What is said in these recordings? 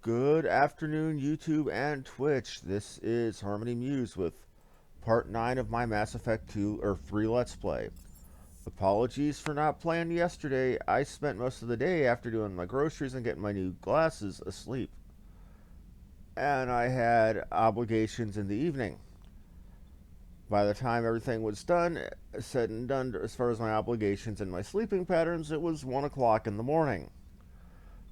Good afternoon, YouTube and Twitch. This is Harmony Muse with part 9 of my Mass Effect 2 or 3 Let's Play. Apologies for not playing yesterday. I spent most of the day after doing my groceries and getting my new glasses asleep. And I had obligations in the evening. By the time everything was done, said and done as far as my obligations and my sleeping patterns, it was 1 o'clock in the morning.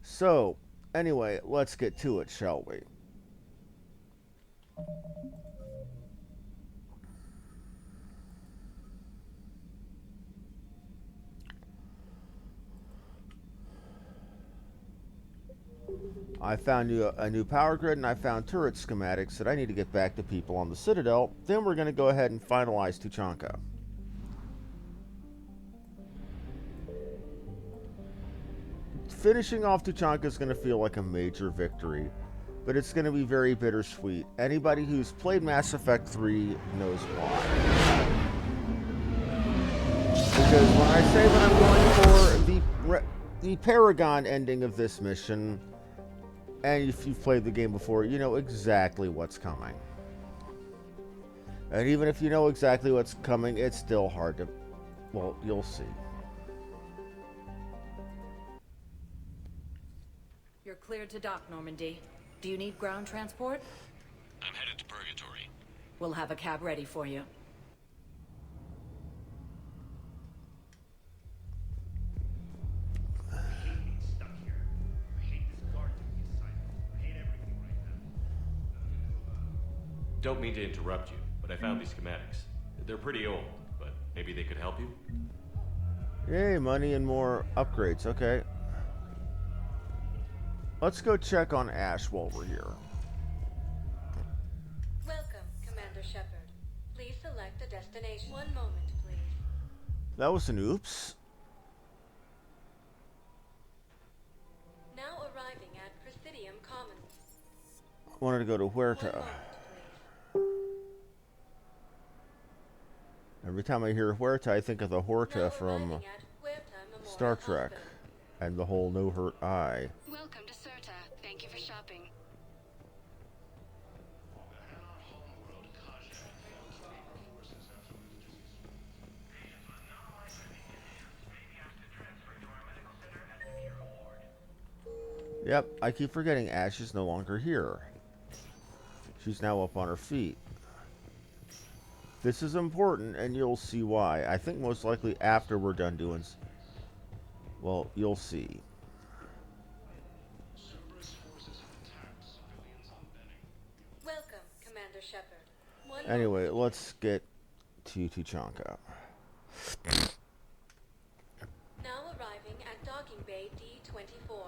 So, anyway, let's get to it, shall we? I found a new power grid, and I found turret schematics that I need to get back to people on the Citadel. Then we're going to go ahead and finalize Tuchanka. Finishing off Tuchanka is going to feel like a major victory, but it's going to be very bittersweet. Anybody who's played Mass Effect 3 knows why. Because when I say that I'm going for the Paragon ending of this mission, and if you've played the game before, you know exactly what's coming. And even if you know exactly what's coming, it's still hard to... Well, you'll see. You're cleared to dock, Normandy. Do you need ground transport? I'm headed to Purgatory. We'll have a cab ready for you. Don't mean to interrupt you, but I found these schematics. They're pretty old, but maybe they could help you? Yay, money and more upgrades. Okay. Let's go check on Ash while we're here. Welcome, Commander Shepard. Please select a destination. One moment, please. That was an oops. Now arriving at Presidium Commons. I wanted to go to One Huerta. moment, please. Every time I hear Huerta, I think of the Horta Now from arriving at Huerta Memorial Star Trek Hospital. and the whole No Hurt Eye. Welcome to Serta. Thank you for shopping. Yep, I keep forgetting Ash is no longer here. She's now up on her feet. This is important, and you'll see why. I think most likely after we're done doing... Well, you'll see. Welcome, Commander Shepard. One Anyway, let's get to Tuchanka. Now arriving at Docking Bay D-24.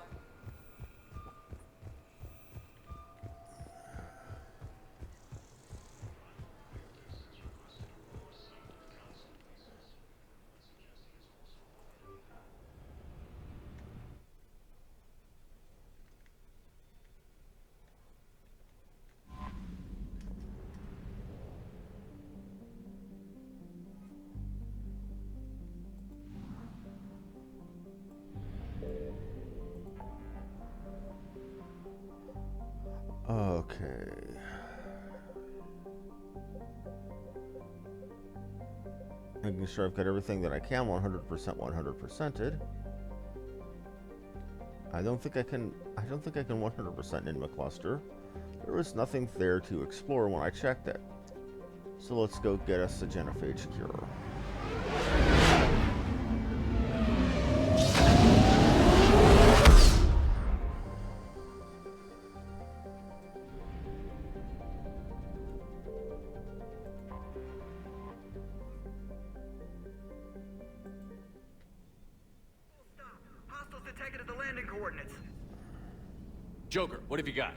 Okay. Making sure I've got everything that I can 100% 100%ed. I don't think I can 100% in my cluster. There was nothing there to explore when I checked it. So let's go get us a genophage cure. Hostiles detected at the landing coordinates. Joker, what have you got?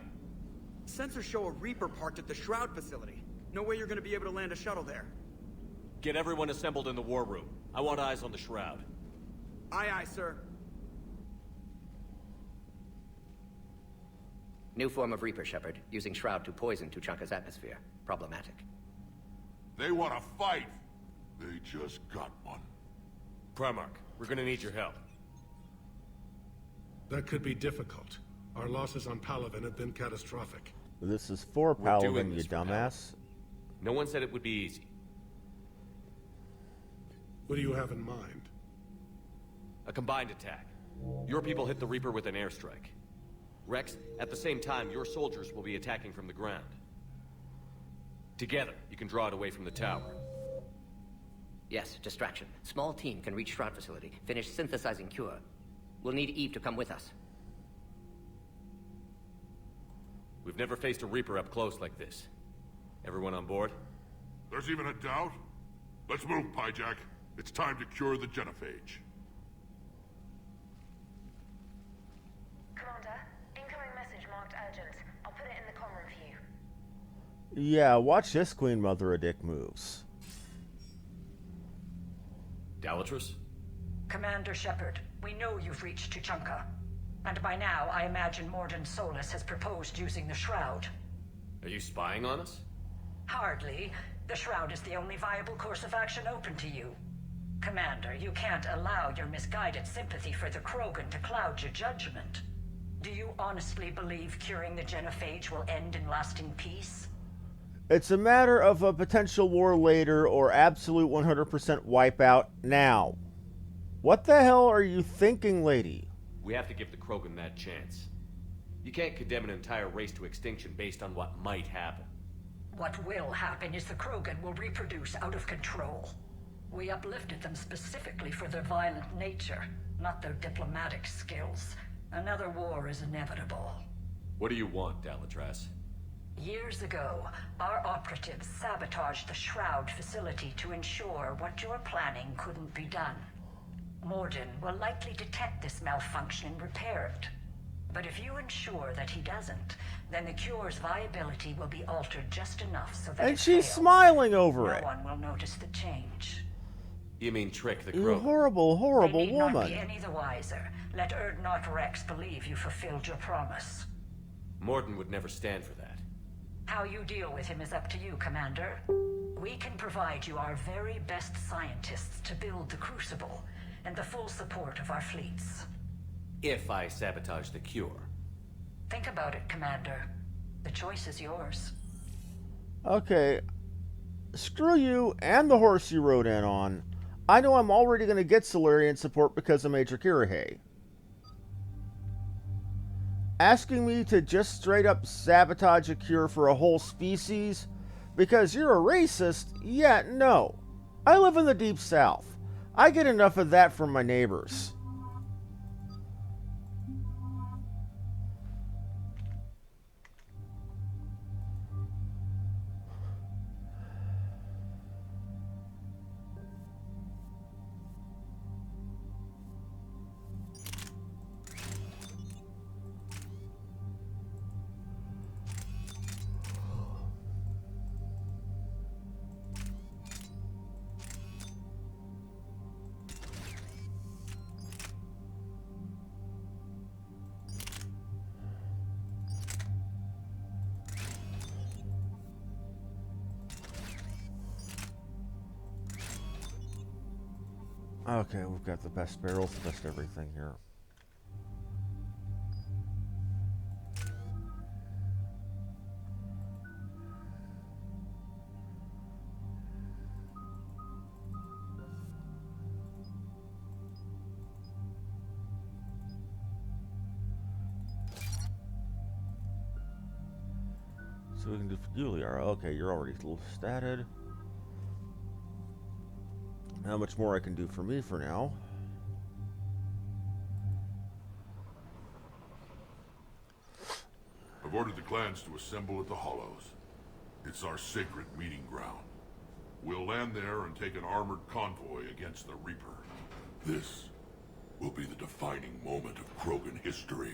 Sensors show a Reaper parked at the Shroud facility. No way you're gonna be able to land a shuttle there. Get everyone assembled in the war room. I want eyes on the Shroud. Aye, aye, sir. New form of Reaper, Shepard, using Shroud to poison Tuchanka's atmosphere. Problematic. They want to fight. They just got one. Primarch, we're gonna need your help. That could be difficult. Our losses on Palaven have been catastrophic. This is for We're doing Paladin, you this for dumbass. No one said it would be easy. What do you have in mind? A combined attack. Your people hit the Reaper with an airstrike. Rex, at the same time, your soldiers will be attacking from the ground. Together, you can draw it away from the tower. Yes, distraction. Small team can reach Shroud facility, finish synthesizing cure. We'll need Eve to come with us. We've never faced a Reaper up close like this. Everyone on board? There's even a doubt? Let's move, Pyjack. It's time to cure the genophage. Commander, incoming message marked urgent. I'll put it in the comm room for you. Yeah, watch this Queen Mother of Dick moves. Dalatrus? Commander Shepard, we know you've reached Tuchanka. And by now, I imagine Morden Solus has proposed using the Shroud. Are you spying on us? Hardly. The Shroud is the only viable course of action open to you. Commander, you can't allow your misguided sympathy for the Krogan to cloud your judgment. Do you honestly believe curing the genophage will end in lasting peace? It's a matter of a potential war later or absolute 100% wipeout now. What the hell are you thinking, lady? We have to give the Krogan that chance. You can't condemn an entire race to extinction based on what might happen. What will happen is the Krogan will reproduce out of control. We uplifted them specifically for their violent nature, not their diplomatic skills. Another war is inevitable. What do you want, Dalatrus? Years ago, our operatives sabotaged the Shroud facility to ensure what you're planning couldn't be done. Morden will likely detect this malfunction and repair it. But if you ensure that he doesn't, then the cure's viability will be altered just enough so that And it she's fails. smiling over it. No one will notice the change. You mean trick the You Krogan? horrible, horrible They need not woman. be any the wiser. Let Erdnot Rex believe you fulfilled your promise. Morden would never stand for that. How you deal with him is up to you, Commander. We can provide you our very best scientists to build the Crucible, and the full support of our fleets. If I sabotage the cure. Think about it, Commander. The choice is yours. Okay. Screw you and the horse you rode in on. I know I'm already going to get Solarian support because of Major Kirihei. Asking me to just straight up sabotage a cure for a whole species because you're a racist? Yeah, no. I live in the Deep South. I get enough of that from my neighbors. Okay, we've got the best barrels, the best everything here. So we can do for Juliara. Okay, you're already statted. How much more I can do for me for now. I've ordered the clans to assemble at the Hollows. It's our sacred meeting ground. We'll land there and take an armored convoy against the Reaper. This will be the defining moment of Krogan history.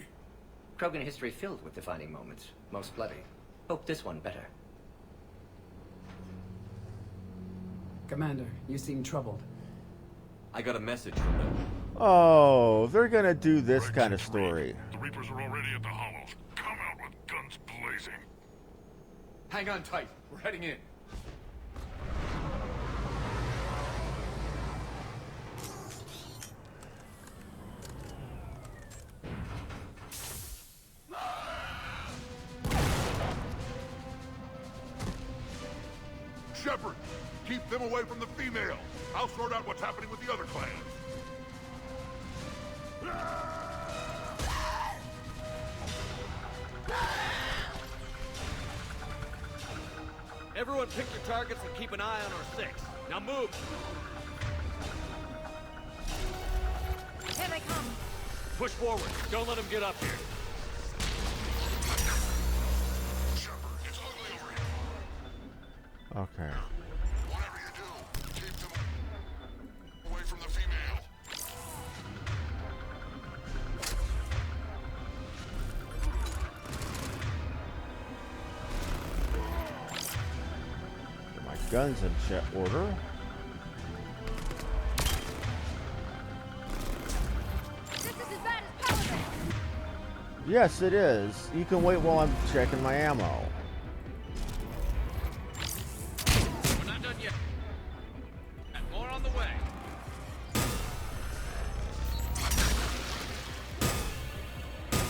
Krogan history filled with defining moments, most bloody. Hope this one better. Commander, you seem troubled. I got a message from them. Oh, they're gonna do this kind of story. The Reapers are already at the Hollows. Come out with guns blazing. Hang on tight. We're heading in. Shepard! Keep them away from the female! I'll sort out what's happening with the other clans. Everyone pick your targets and keep an eye on our 6. Now move! Here they come! Push forward. Don't let them get up here. Shepard, it's ugly over here. Okay. Whatever you do, keep them away from the female. Get my guns in check order. Yes, it is. You can wait while I'm checking my ammo. We're not done yet. More on the way.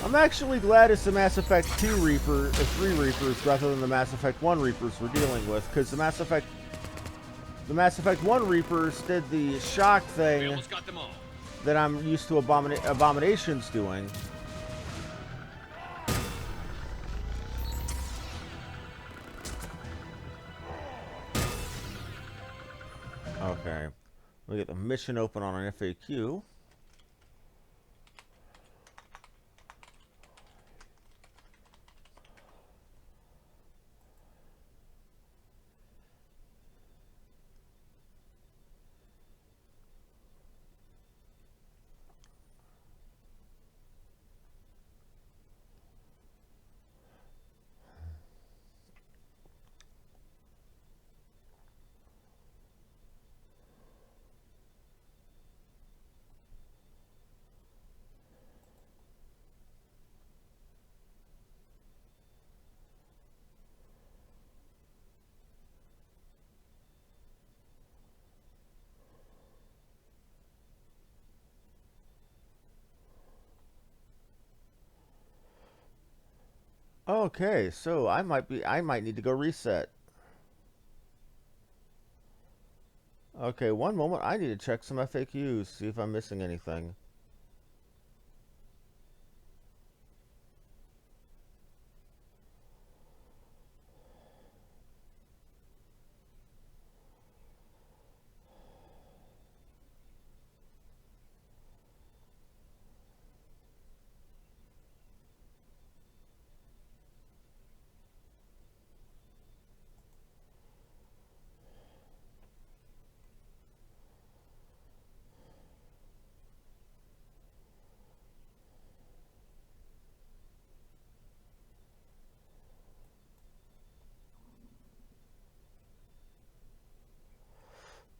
I'm actually glad it's the Mass Effect 2 Reaper, or 3 Reapers, rather than the Mass Effect 1 Reapers we're dealing with, because the Mass Effect 1 Reapers did the shock thing that I'm used to Abominations doing. Okay, we get the mission open on an FAQ. Okay, so I might need to go reset. Okay, one moment. I need to check some FAQs, see if I'm missing anything.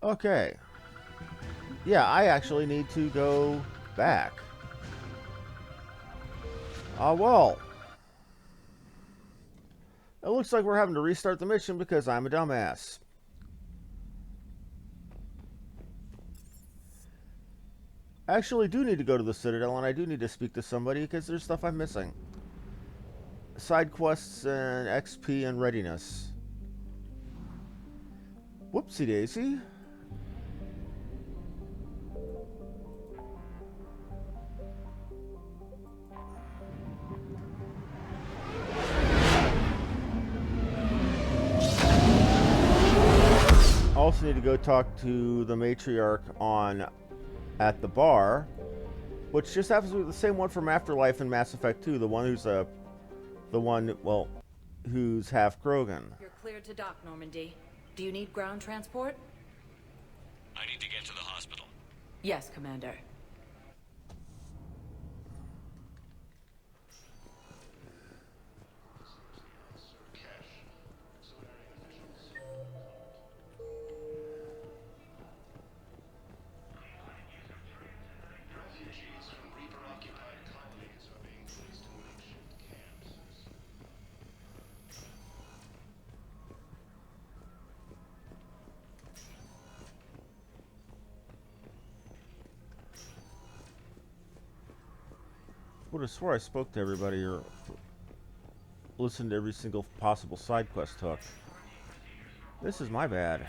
Okay. Yeah, I actually need to go back. Well. It looks like we're having to restart the mission because I'm a dumbass. I actually do need to go to the Citadel, and I do need to speak to somebody because there's stuff I'm missing. Side quests and XP and readiness. Whoopsie daisy. I also need to go talk to the matriarch at the bar, which just happens to be the same one from Afterlife and Mass Effect 2, the one who's half Krogan. You're cleared to dock, Normandy. Do you need ground transport? I need to get to the hospital. Yes, Commander. I would have swore I spoke to everybody or listened to every single possible side quest hook. This is my bad.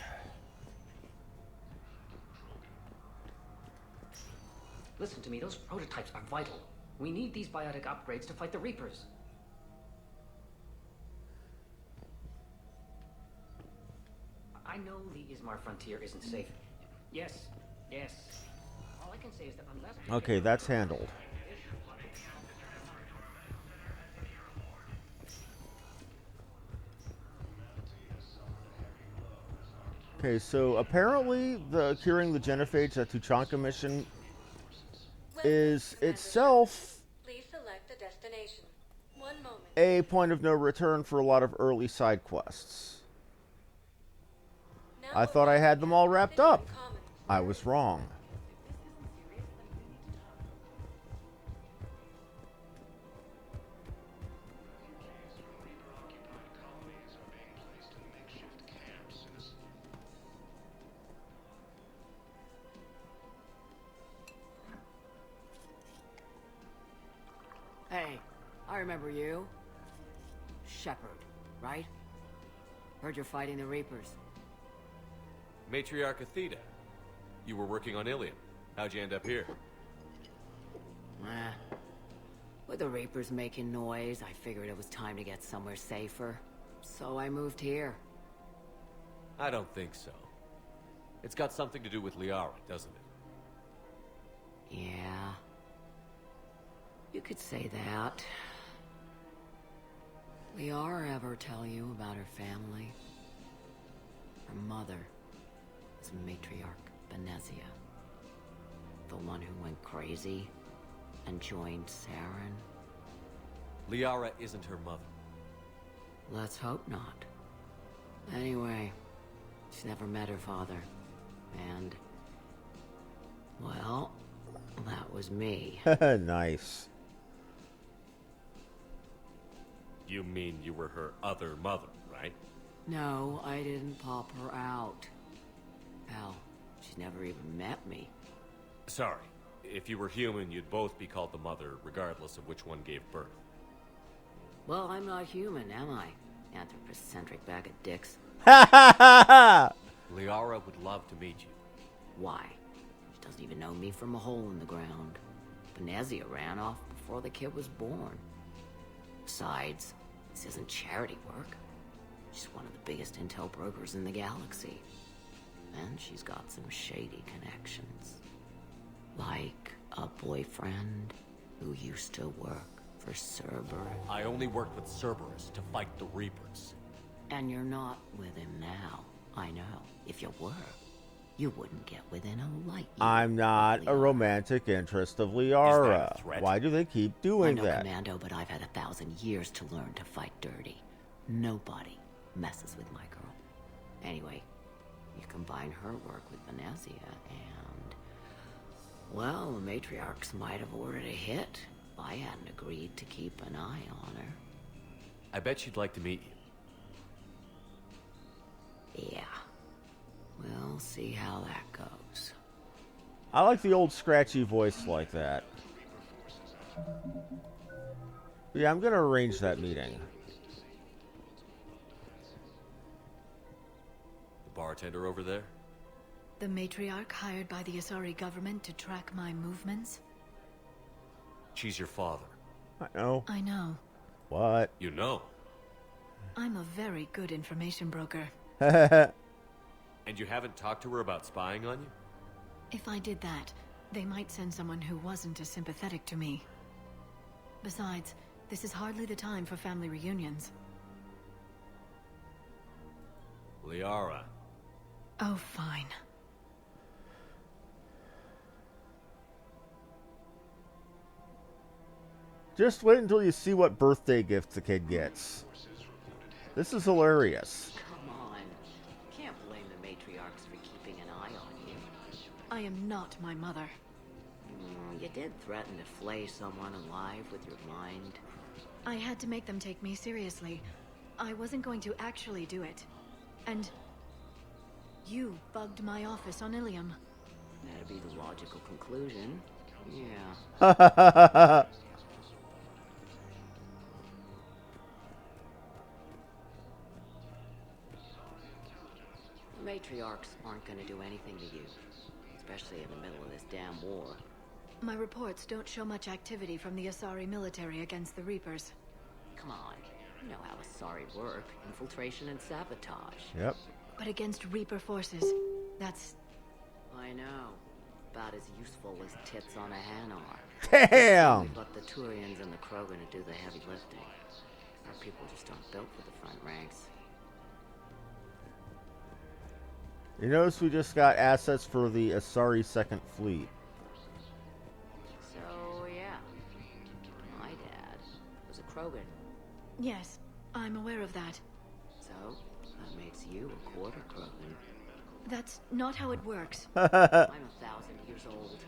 Listen to me, those prototypes are vital. We need these biotic upgrades to fight the Reapers. I know the Ismar frontier isn't safe. Yes, yes. All I can say is that unless... Okay, that's handled. Okay, so apparently the curing the genophages at Tuchanka mission is itself Please select a destination. One moment. a point of no return for a lot of early side quests. I thought I had them all wrapped up. I was wrong. Hey, I remember you. Shepard, right? Heard you're fighting the Reapers. Matriarch Athena. You were working on Ilium. How'd you end up here? With the Reapers making noise, I figured it was time to get somewhere safer. So I moved here. I don't think so. It's got something to do with Liara, doesn't it? Yeah. You could say that. Liara ever tell you about her family? Her mother was Matriarch Benezia. The one who went crazy and joined Saren. Liara isn't her mother. Let's hope not. Anyway, she's never met her father. And... well, that was me. Nice. You mean you were her other mother, right? No, I didn't pop her out. Hell, she's never even met me. Sorry. If you were human, you'd both be called the mother, regardless of which one gave birth. Well, I'm not human, am I? Anthropocentric bag of dicks. Liara would love to meet you. Why? She doesn't even know me from a hole in the ground. Benezia ran off before the kid was born. Besides, this isn't charity work. She's one of the biggest intel brokers in the galaxy. And she's got some shady connections. Like a boyfriend who used to work for Cerberus. I only worked with Cerberus to fight the Reapers. And you're not with him now. I know. If you were, you wouldn't get within a light year. I'm not a romantic interest of Liara. Is that a threat? Why do they keep doing I'm no that? commando, but I've had 1,000 years to learn to fight dirty. Nobody messes with my girl. Anyway, you combine her work with Benezia and... well, the matriarchs might have ordered a hit if I hadn't agreed to keep an eye on her. I bet she'd like to meet you. Yeah. We'll see how that goes. I like the old scratchy voice like that. Yeah, I'm gonna arrange that meeting. The bartender over there? The matriarch hired by the Asari government to track my movements? She's your father. I know. I know. What? You know. I'm a very good information broker. And you haven't talked to her about spying on you? If I did that, they might send someone who wasn't as sympathetic to me. Besides, this is hardly the time for family reunions. Liara. Oh, fine. Just wait until you see what birthday gift the kid gets. This is hilarious. Come on. Can't blame the matriarchs for keeping an eye on you. I am not my mother. You did threaten to flay someone alive with your mind. I had to make them take me seriously. I wasn't going to actually do it. And... you bugged my office on Ilium. That'd be the logical conclusion. Yeah. matriarchs aren't gonna do anything to you. Especially in the middle of this damn war. My reports don't show much activity from the Asari military against the Reapers. Come on. You know how Asari work. Infiltration and sabotage. Yep. But against Reaper forces, that's... I know. About as useful as tits on a Hanar. Damn! We've got the Turians and the Krogan to do the heavy lifting. Our people just aren't built for the front ranks. You notice we just got assets for the Asari Second Fleet. So, yeah. My dad was a Krogan. Yes, I'm aware of that. So, that makes you a quarter Krogan. That's not how it works. I'm 1,000 years old.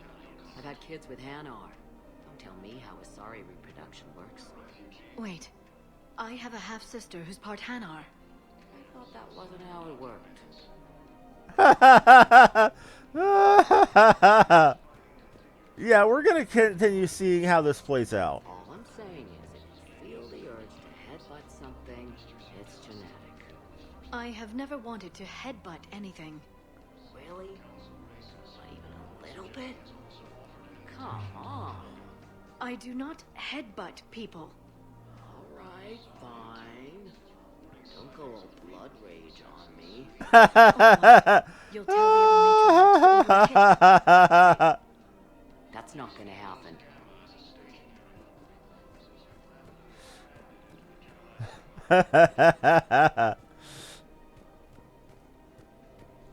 I've had kids with Hanar. Don't tell me how Asari reproduction works. Wait. I have a half-sister who's part Hanar. I thought that wasn't how it worked. Yeah, we're gonna continue seeing how this plays out. All I'm saying is, if you feel the urge to headbutt something, it's genetic. I have never wanted to headbutt anything. Really? Not even a little bit? Come on. I do not headbutt people. Alright, fine. Don't go all blood rage on me. You'll tell the other matriarchs to order a hit. That's not gonna happen.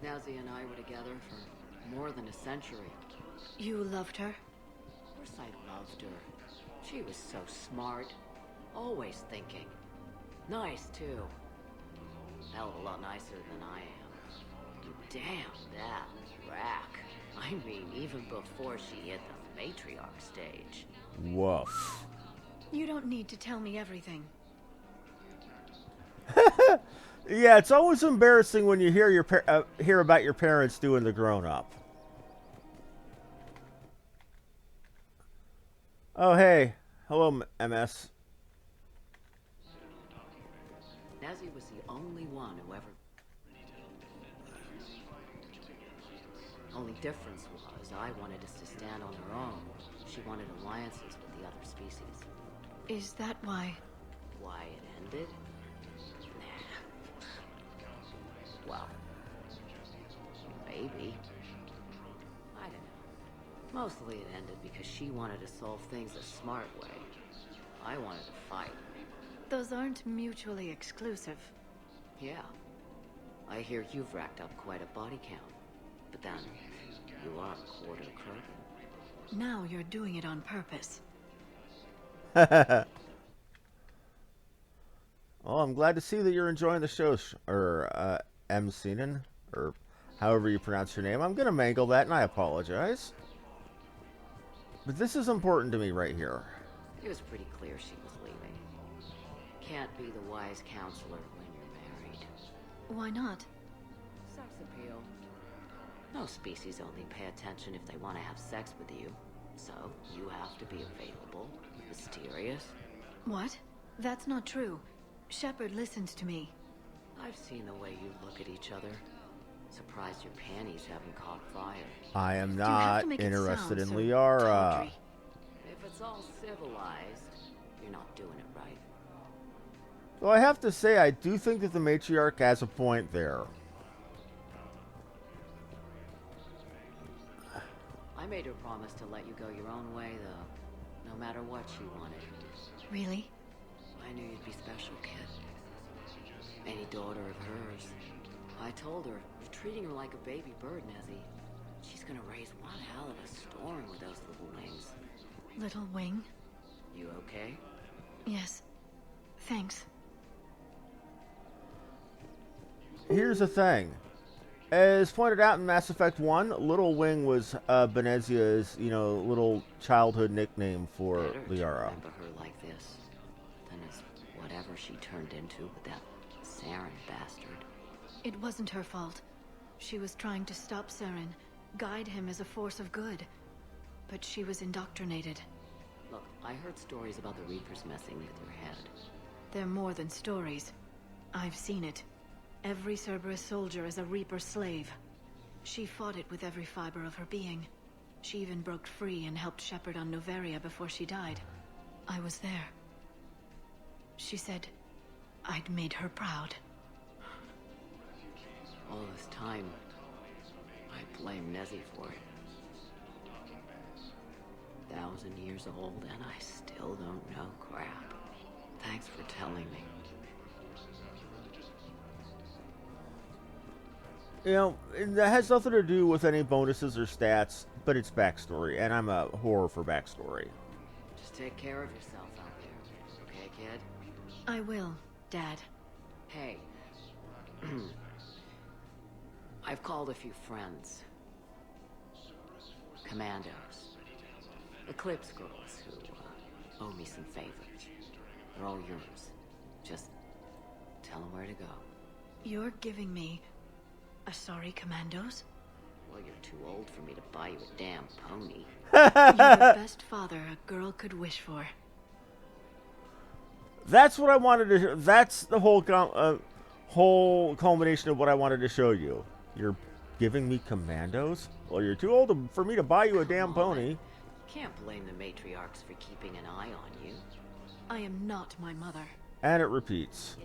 Nazi and I were together for more than a century. You loved her? Of course I loved her. She was so smart. Always thinking. Nice, too. Hell of a lot nicer than I am. And damn, that rack. I mean, even before she hit the matriarch stage. Woof. You don't need to tell me everything. Yeah, it's always embarrassing when you hear hear about your parents doing the grown-up. Oh, hey. Hello, MS. Nazi was the only one who ever... Only difference was I wanted us to stand on our own. She wanted alliances with the other species. Is that why? Why it ended? Nah. Well, maybe. I don't know. Mostly it ended because she wanted to solve things a smart way. I wanted to fight. Those aren't mutually exclusive. Yeah. I hear you've racked up quite a body count. But then, you are a quarter Krogan. Now you're doing it on purpose. Well, I'm glad to see that you're enjoying the show, or M. Seenan, or however you pronounce your name. I'm going to mangle that, and I apologize. But this is important to me right here. It was pretty clear she was leaving. Can't be the wise counselor when you're married. Why not? Sex appeal. No species only pay attention if they want to have sex with you. So, you have to be available, mysterious. What? That's not true. Shepard listens to me. I've seen the way you look at each other. Surprised your panties haven't caught fire. I am not interested in Liara. Tawdry? If it's all civilized, you're not doing it right. Though I have to say, I do think that the matriarch has a point there. I made her promise to let you go your own way, though. No matter what she wanted. Really? I knew you'd be special, kid. Any daughter of hers. I told her, you're treating her like a baby bird, Nezzy. She's gonna raise one hell of a storm with those little wings. Little wing? You okay? Yes. Thanks. Here's the thing. As pointed out in Mass Effect 1, Little Wing was Benezia's, little childhood nickname for Liara. Remember her like this. Than as whatever she turned into with that Saren bastard. It wasn't her fault. She was trying to stop Saren, guide him as a force of good. But she was indoctrinated. Look, I heard stories about the Reapers messing with your head. They're more than stories. I've seen it. Every Cerberus soldier is a Reaper slave. She fought it with every fiber of her being. She even broke free and helped shepherd on Noveria before she died. I was there. She said I'd made her proud. All this time, I blame Nezzy for it. 1,000 years old and I still don't know crap. Thanks for telling me. You know, that has nothing to do with any bonuses or stats, but it's backstory, and I'm a whore for backstory. Just take care of yourself out there, okay, kid? I will, Dad. Hey. I've called a few friends. Commandos. Eclipse girls who owe me some favors. They're all yours. Just tell them where to go. You're giving me a sorry commandos? Well, you're too old for me to buy you a damn pony. You're the best father a girl could wish for. That's what I wanted to. That's the whole culmination of what I wanted to show you. You're giving me commandos? Well, you're too old for me to buy you a damn pony. You can't blame the matriarchs for keeping an eye on you. I am not my mother. And it repeats.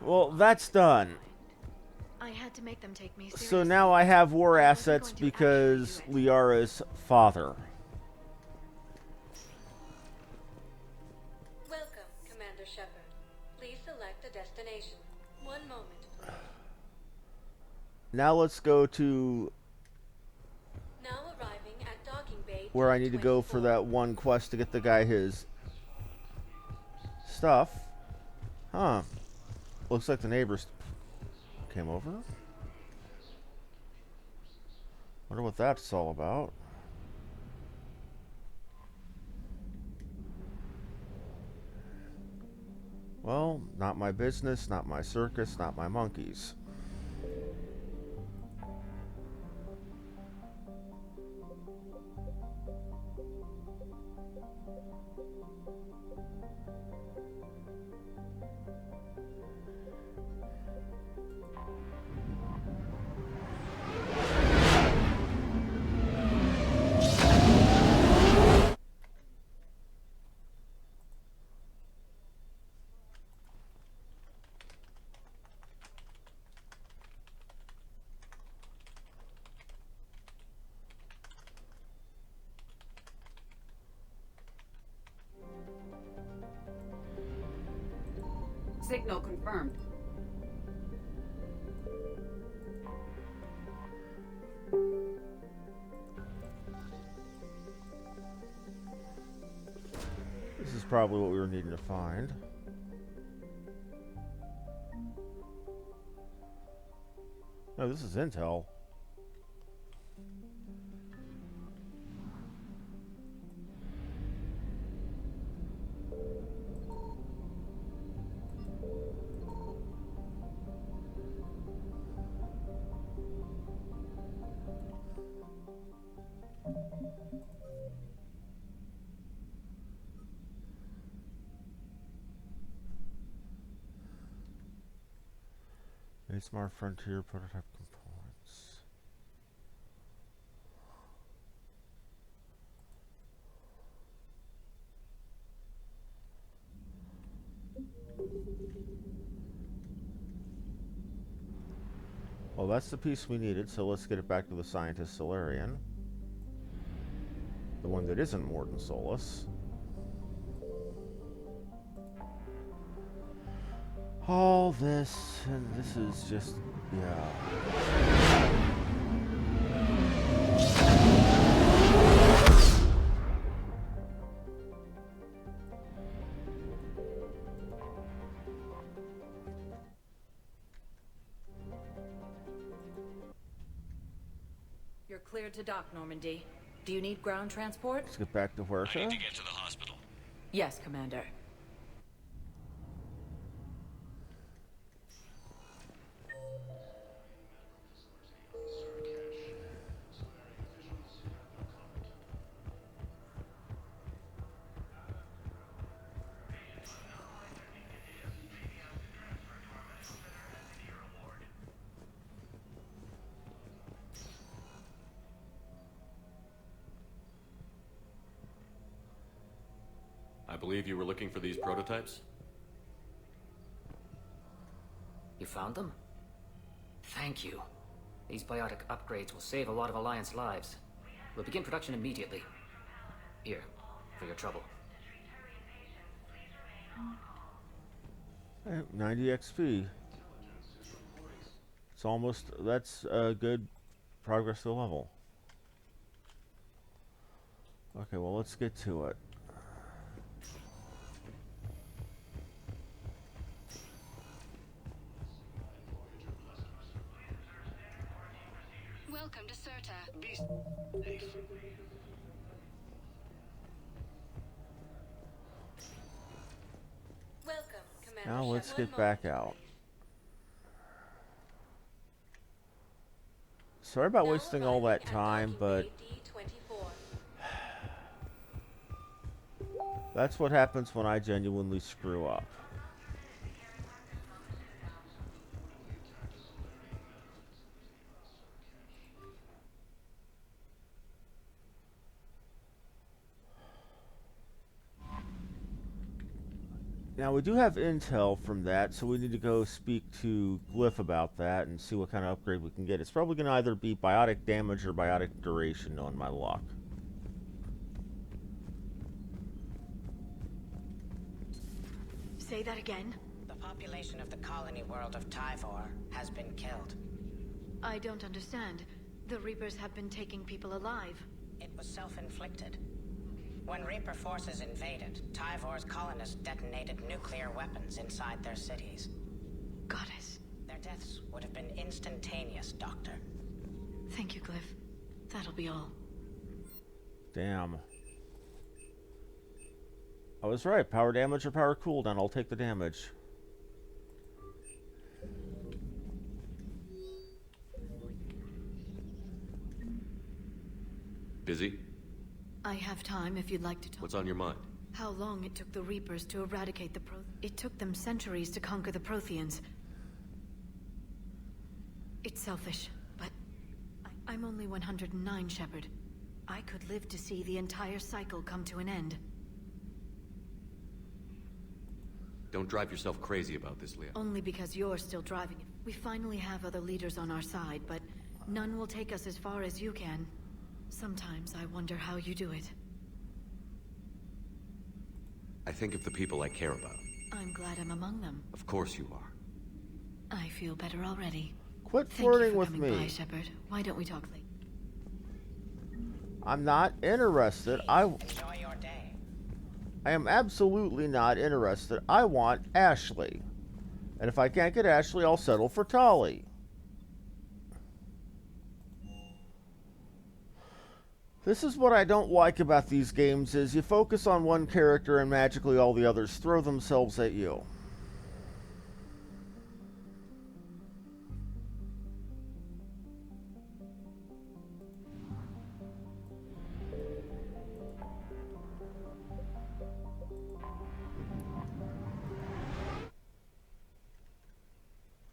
Well, that's done. I had to make them take me seriously. So now I have war assets because Liara's father. Welcome, Commander Shepard. Please select a destination. One moment, please. Now let's go to Now arriving at docking bay where I need to go for that one quest to get the guy his stuff. Huh. Looks like the neighbors came over. Wonder what that's all about. Well, not my business, not my circus, not my monkeys. Signal confirmed. This is probably what we were needing to find. No, this is intel. Smart Frontier prototype components. Well, that's the piece we needed, so let's get it back to the scientist Solarian. The one that isn't Morton Solus. All this, and this is just, yeah. You're cleared to dock, Normandy. Do you need ground transport? Let's get back to Huerta. I need to get to the hospital. Yes, Commander. I believe you were looking for these prototypes? You found them? Thank you. These biotic upgrades will save a lot of Alliance lives. We'll begin production immediately. Here, for your trouble. 90 XP. It's almost, that's a good progress to the level. Okay, well, let's get to it. Welcome to Serta. Be safe. Welcome, Commander. Now let's Shepard. get back out. Sorry about wasting all that time, but that's what happens when I genuinely screw up. Now, we do have intel from that, so we need to go speak to Glyph about that and see what kind of upgrade we can get. It's probably going to either be biotic damage or biotic duration on my luck. Say that again? The population of the colony world of Tyvor has been killed. I don't understand. The Reapers have been taking people alive. It was self-inflicted. When Reaper forces invaded, Tyvor's colonists detonated nuclear weapons inside their cities. Goddess. Their deaths would have been instantaneous, Doctor. Thank you, Glyph. That'll be all. Damn. I was right. Power damage or power cooldown. I'll take the damage. Busy? I have time if you'd like to talk. What's on your mind? How long it took the Reapers to eradicate the It took them centuries to conquer the Protheans. It's selfish, but I'm only 109, Shepard. I could live to see the entire cycle come to an end. Don't drive yourself crazy about this, Leah. Only because you're still driving it. We finally have other leaders on our side, but none will take us as far as you can. Sometimes I wonder how you do it. I think of the people I care about. I'm glad I'm among them. Of course you are. I feel better already. Quit Thank flirting you with for coming me. by, Shepard. Why don't we talk later? I'm not interested. Enjoy your day. I am absolutely not interested. I want Ashley. And if I can't get Ashley, I'll settle for Tali. This is what I don't like about these games is you focus on one character and magically all the others throw themselves at you.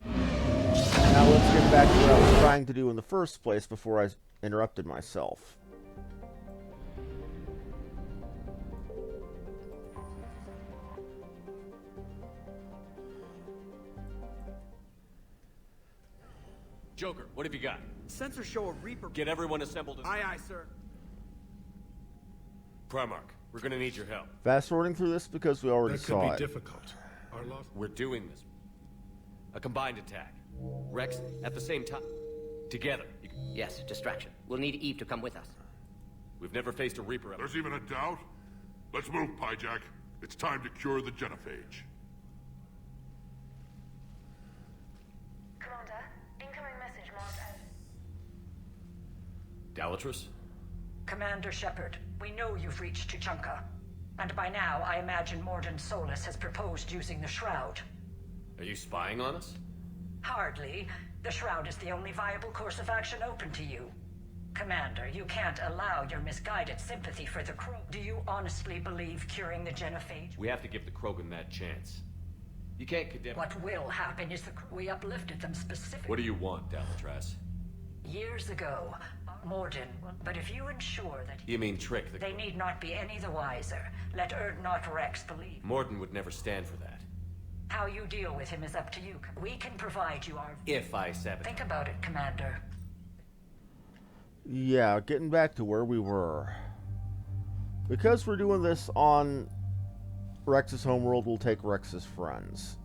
Now let's get back to what I was trying to do in the first place before I interrupted myself. Joker, what have you got? Sensors show a Reaper. Get everyone assembled. Aye, aye, sir. Primarch, we're gonna need your help. Fast forwarding through this because we already That saw could be it. difficult. Our loss. We're doing this. A combined attack. Rex, at the same time. Together. Yes, distraction. We'll need Eve to come with us. We've never faced a Reaper. There's even a doubt? Let's move, Pyjack. It's time to cure the genophage. Commander, incoming message marked as... Dalatrus? Commander Shepard, we know you've reached Tuchanka. And by now, I imagine Mordin Solus has proposed using the Shroud. Are you spying on us? Hardly. The Shroud is the only viable course of action open to you. Commander, you can't allow your misguided sympathy for the Krogan. Do you honestly believe curing the genophage? We have to give the Krogan that chance. You can't condemn... What will happen is we uplifted them specifically. What do you want, Dalatrus? Years ago, our Morden, but if you ensure that You mean trick the they need not be any the wiser, let not Rex believe. Morden would never stand for that. How you deal with him is up to you. We can provide you our... If I sabotage. Think about it, Commander. Yeah, getting back to where we were. Because we're doing this on Rex's homeworld, we'll take Rex's friends.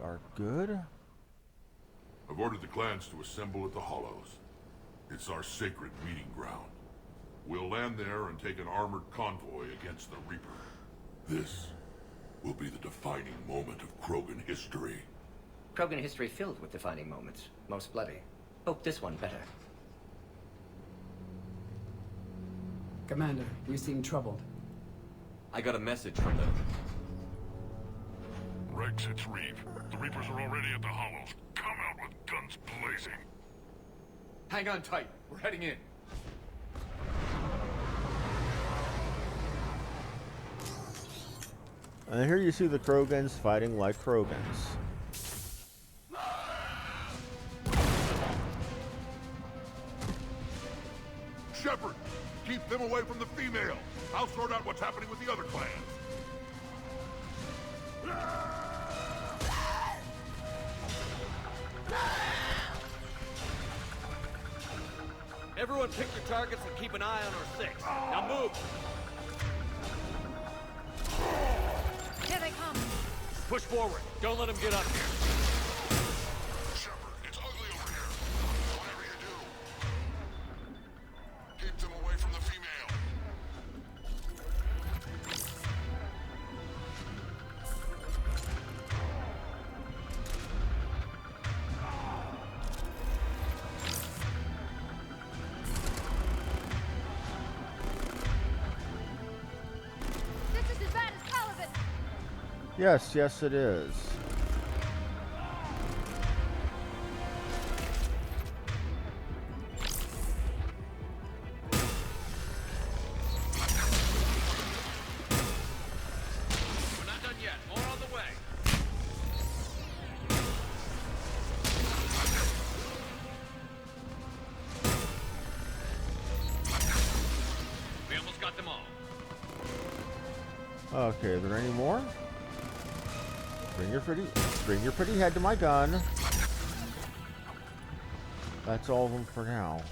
Are good. I've ordered the clans to assemble at the Hollows. It's our sacred meeting ground. We'll land there and take an armored convoy against the Reaper. This will be the defining moment of Krogan history. Krogan history filled with defining moments. Most bloody. Hope this one better. Commander, you seem troubled. I got a message from them. Rex, it's Reeve. The Reapers are already at the Hollows. Come out with guns blazing. Hang on tight. We're heading in. And here you see the Krogans fighting like Krogans. Shepard, keep them away from the female. I'll sort out what's happening with the other clans. Everyone pick your targets and keep an eye on our six. Now move! Here they come! Push forward. Don't let them get up here. Shepard, it's ugly over here. Whatever you do, keep them away from the female. Yes, yes it is. We're not done yet. More on the way. We almost got them all. Okay, are there any more? Bring your pretty head to my gun. That's all of them for now.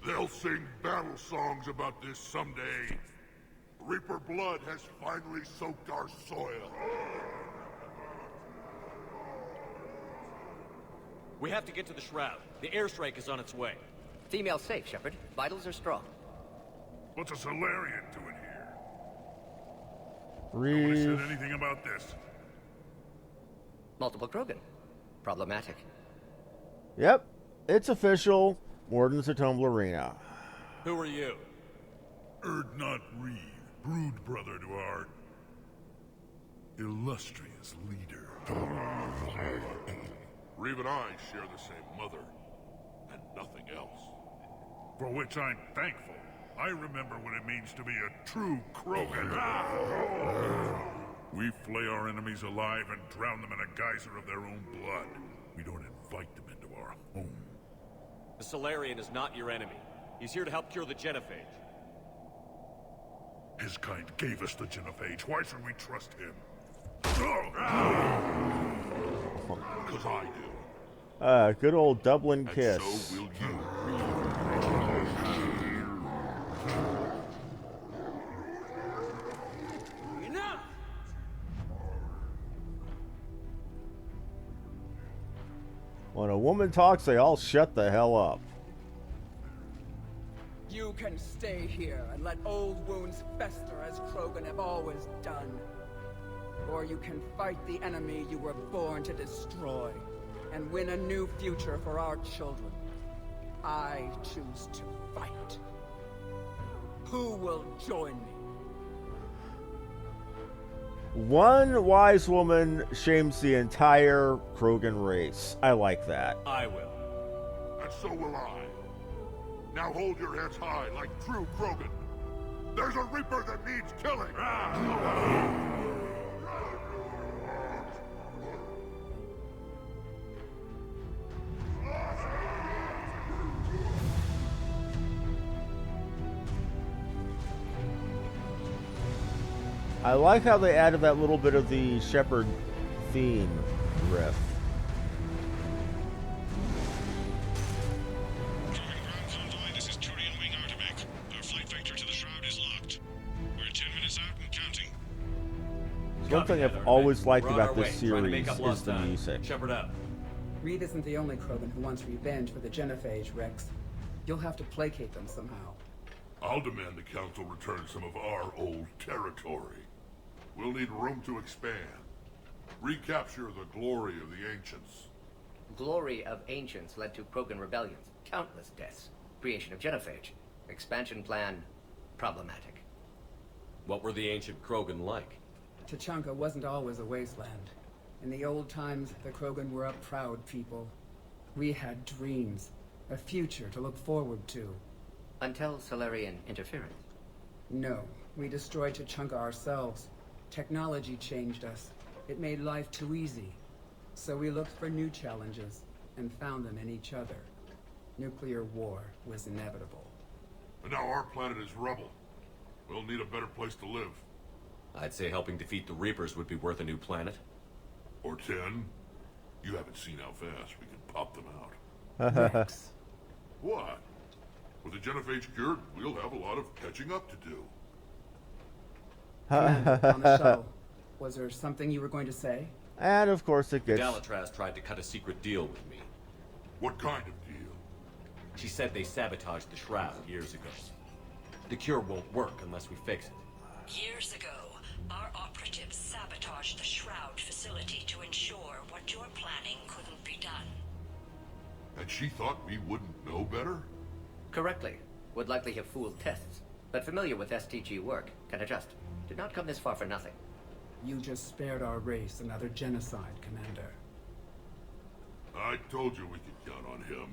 They'll sing battle songs about this someday. Reaper blood has finally soaked our soil. We have to get to the Shroud. The airstrike is on its way. Female safe, Shepard. Vitals are strong. What's a Solarian doing here? Reeve. Nobody said anything about this. Multiple Krogan. Problematic. Yep, it's official. Morden's a Tumblerina. Who are you? Not Reeve, brood brother to our illustrious leader. Reeve and I share the same mother, and nothing else. For which I'm thankful. I remember what it means to be a true Krogan. We flay our enemies alive and drown them in a geyser of their own blood. We don't invite them into our home. The Solarian is not your enemy. He's here to help cure the genophage. His kind gave us the genophage. Why should we trust him? Because I do. Good old Dublin kiss. And so will you. Enough! When a woman talks, they all shut the hell up. You can stay here and let old wounds fester as Krogan have always done. Or you can fight the enemy you were born to destroy and win a new future for our children. I choose to fight. Who will join me? One wise woman shames the entire Krogan race. I like that. I will. And so will I. Now hold your heads high like true Krogan. There's a Reaper that needs killing! I like how they added that little bit of the Shepard theme riff. This is Turian Wing Artemec. Our flight vector to the Shroud is locked. We're 10 minutes out and counting. One thing I've always liked about this Trying to make series up is lost the time. music. Shepard up. Reed isn't the only Krogan who wants revenge for the Genophage, Rex. You'll have to placate them somehow. I'll demand the Council return some of our old territory. We'll need room to expand. Recapture the glory of the Ancients. Glory of Ancients led to Krogan rebellions, countless deaths, creation of Genophage, expansion plan, problematic. What were the ancient Krogan like? Tuchanka wasn't always a wasteland. In the old times, the Krogan were a proud people. We had dreams, a future to look forward to. Until Solarian interference. No, we destroyed Tuchanka ourselves. Technology changed us. It made life too easy. So we looked for new challenges, and found them in each other. Nuclear war was inevitable. And now our planet is rubble. We'll need a better place to live. I'd say helping defeat the Reapers would be worth a new planet. Or 10. You haven't seen how fast we can pop them out. Rex. What? With the Genophage cured, we'll have a lot of catching up to do. Commander, on the shuttle. Was there something you were going to say? And of course it gets... Galatraz tried to cut a secret deal with me. What kind of deal? She said they sabotaged the Shroud years ago. The cure won't work unless we fix it. Years ago, our operatives sabotaged the Shroud facility to ensure what you're planning couldn't be done. And she thought we wouldn't know better? Correctly. Would likely have fooled tests. But familiar with STG work, can adjust. Did not come this far for nothing. You just spared our race another genocide, Commander. I told you we could count on him.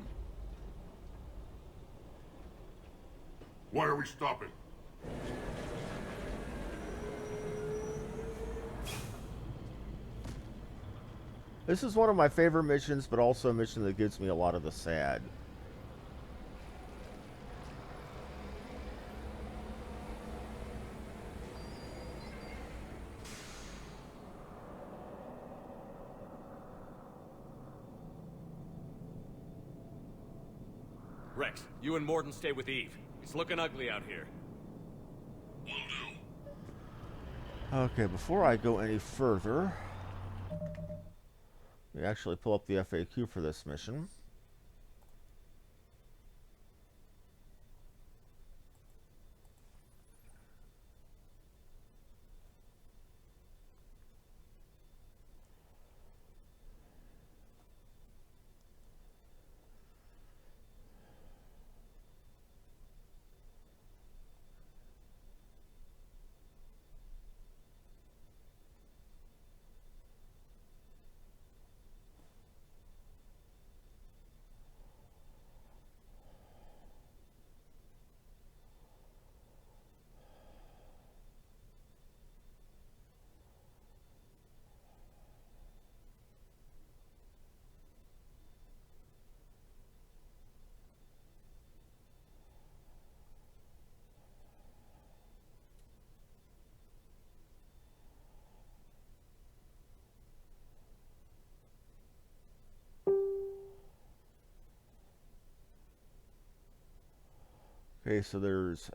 Why are we stopping? This is one of my favorite missions, but also a mission that gives me a lot of the sad. Rex, you and Morden stay with Eve. It's looking ugly out here. Will do. Okay, before I go any further, we actually pull up the FAQ for this mission. Okay, so there's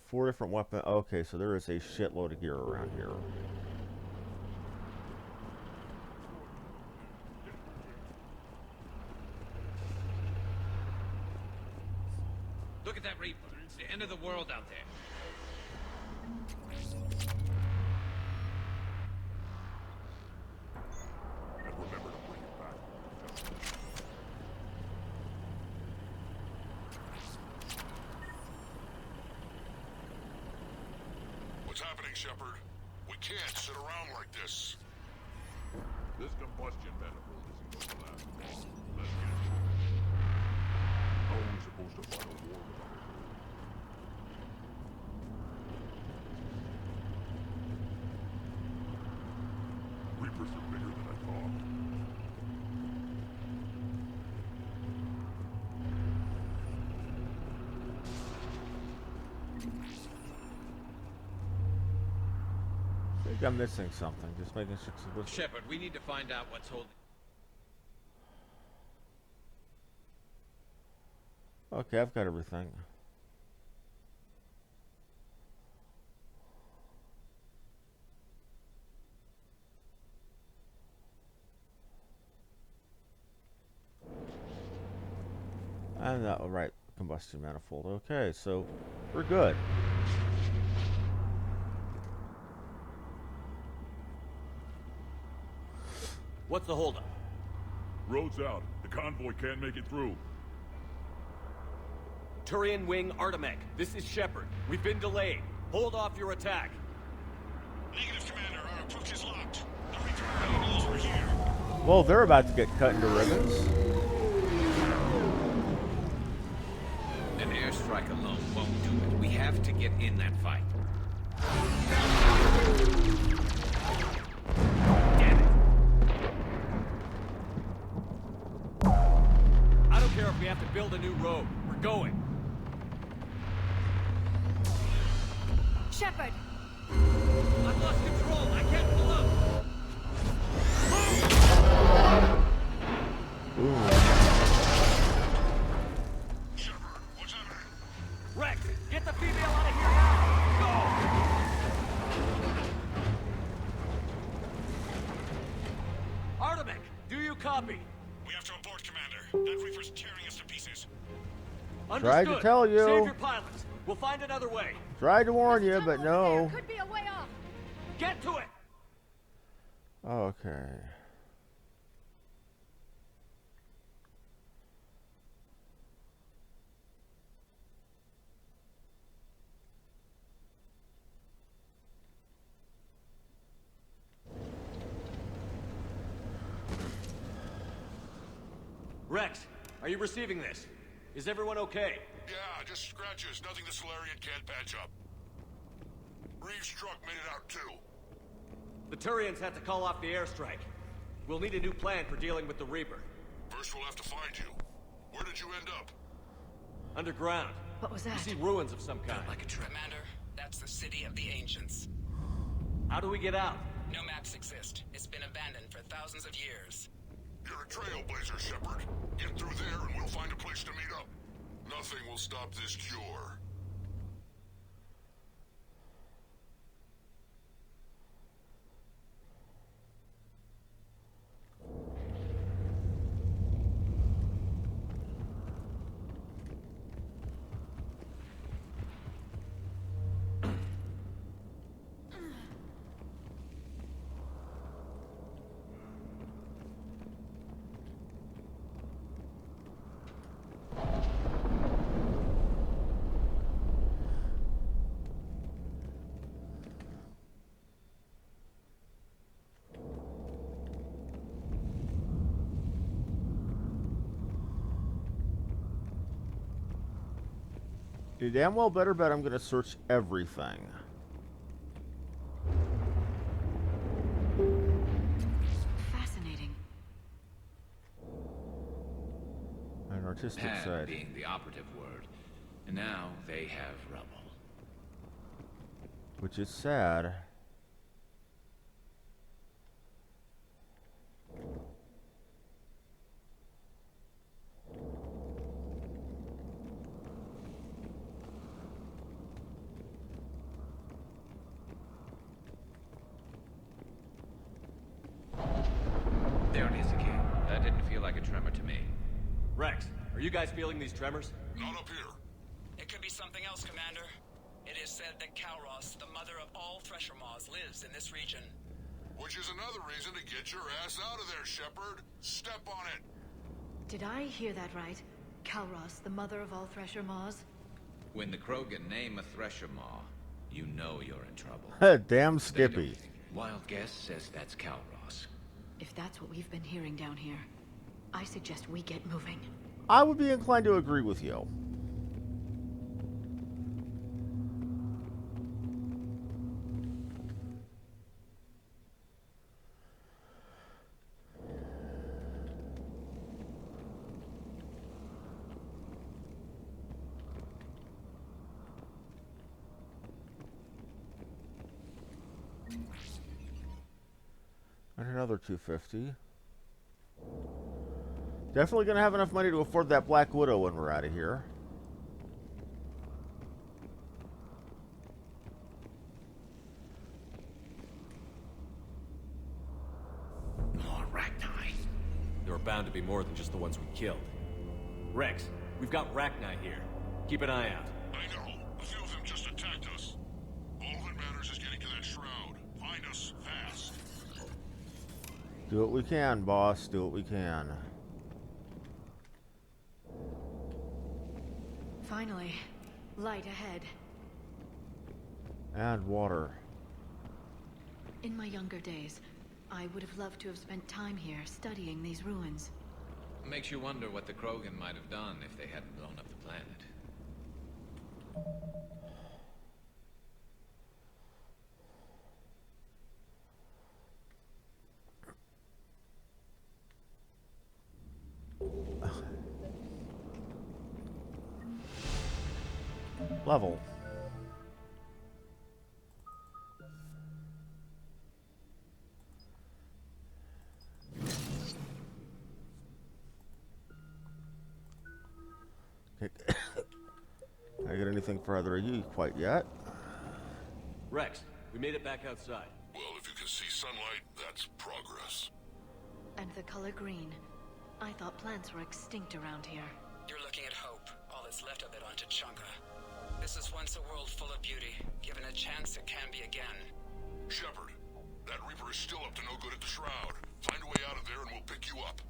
4 different weapons. Okay, so there is a shitload of gear around here. Look at that Reaper. It's the end of the world out there. And remember to bring it back. Shepard. We can't sit around like this. This combustion manifold isn't going to last long. Let's get to it. How are we supposed to fight a war without a war? Reapers are bigger than I thought. I think I'm missing something. Just making sure. Shepard, we need to find out what's holding. Okay, I've got everything. And that, right, combustion manifold. Okay, so we're good. What's the holdup? Road's out. The convoy can't make it through. Turian Wing Artemec, this is Shepard. We've been delayed. Hold off your attack. Negative, Commander. Our approach is locked. The Reaper already knows we're here. Well, they're about to get cut into ribbons. An airstrike alone won't do it. We have to get in that fight. Damn it. I don't care if we have to build a new road. We're going. Shepard! I've lost control. I can't pull up. Shepard, what's happening? Rex, get the female out of here now! Go! Artemec, do you copy? We have to abort, Commander. That Reaper's tearing us to pieces. Understood. Tried to tell you. Save your pilots. We'll find another way. Tried to warn you, but no. Could be a way off. Get to it! Okay. Rex, are you receiving this? Is everyone okay? Yeah, just scratches. Nothing the Solarian can't patch up. Reeves' truck made it out too. The Turians had to call off the airstrike. We'll need a new plan for dealing with the Reaper. First we'll have to find you. Where did you end up? Underground. What was You that? see ruins of some kind. Like a trip. Commander, that's the city of the ancients. How do we get out? No maps exist. It's been abandoned for thousands of years. You're a trailblazer, Shepard. Get through there and we'll find a place to meet up. Nothing will stop this cure. You damn well better bet I'm going to search everything. Fascinating. An artistic Had side. being the operative word. And now they have rubble. Which is sad. There it is again. That didn't feel like a tremor to me. Rex, are you guys feeling these tremors? Not up here. It could be something else, Commander. It is said that Kalros, the mother of all Thresher Maws, lives in this region. Which is another reason to get your ass out of there, Shepard. Step on it. Did I hear that right? Kalros, the mother of all Thresher Maws? When the Krogan name a Thresher Maw, You know you're in trouble. Damn They Skippy. don't. Wild guess says that's Calros. If that's what we've been hearing down here, I suggest we get moving. I would be inclined to agree with you. And another 250. Definitely gonna have enough money to afford that Black Widow when we're out of here. More Rachni. There are bound to be more than just the ones we killed. Rex, we've got Rachni here. Keep an eye out. I know. A few of them just attacked us. All that matters is getting to that shroud. Find us fast. Do what we can, boss. Do what we can. Finally, light ahead. And water. In my younger days, I would have loved to have spent time here studying these ruins. Makes you wonder what the Krogan might have done if they hadn't blown up the planet. Level. Okay. Can I get anything for either of you quite yet? Rex, we made it back outside. Well, if you can see sunlight, that's progress. And the color green. I thought plants were extinct around here. You're looking at hope, all that's left of it on Tuchanka. This is once a world full of beauty. Given a chance, it can be again. Shepard, that Reaper is still up to no good at the Shroud. Find a way out of there and we'll pick you up.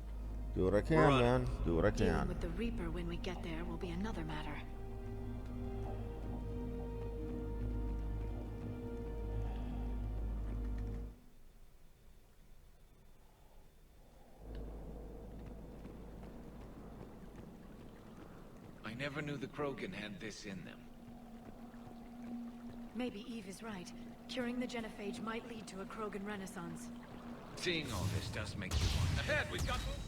Do what I can, man. Do what I Dealing can. with the Reaper when we get there will be another matter. I never knew the Krogan had this in them. Maybe Eve is right. Curing the genophage might lead to a Krogan renaissance. Seeing all this does make you wonder. Ahead, we've got movement.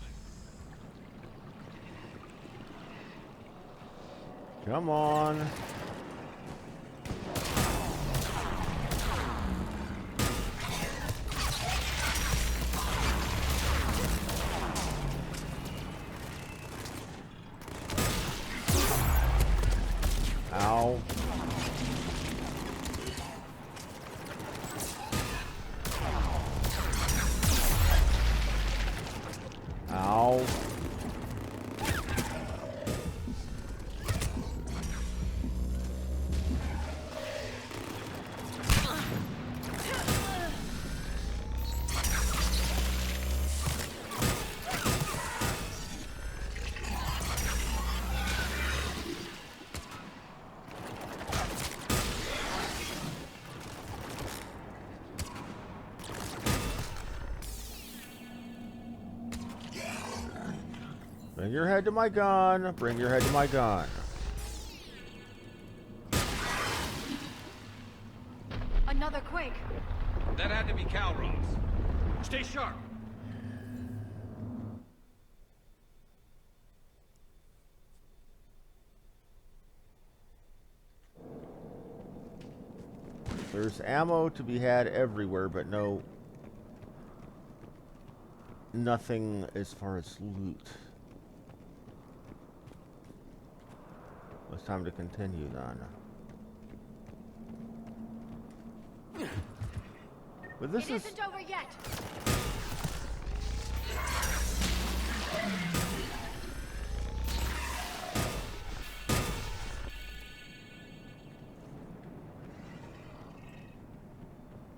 Come on. Ow. Ow. Bring your head to my gun. Bring your head to my gun. Another quake. That had to be Calros. Stay sharp. There's ammo to be had everywhere, but nothing as far as loot. It's time to continue then. But this is... isn't over yet.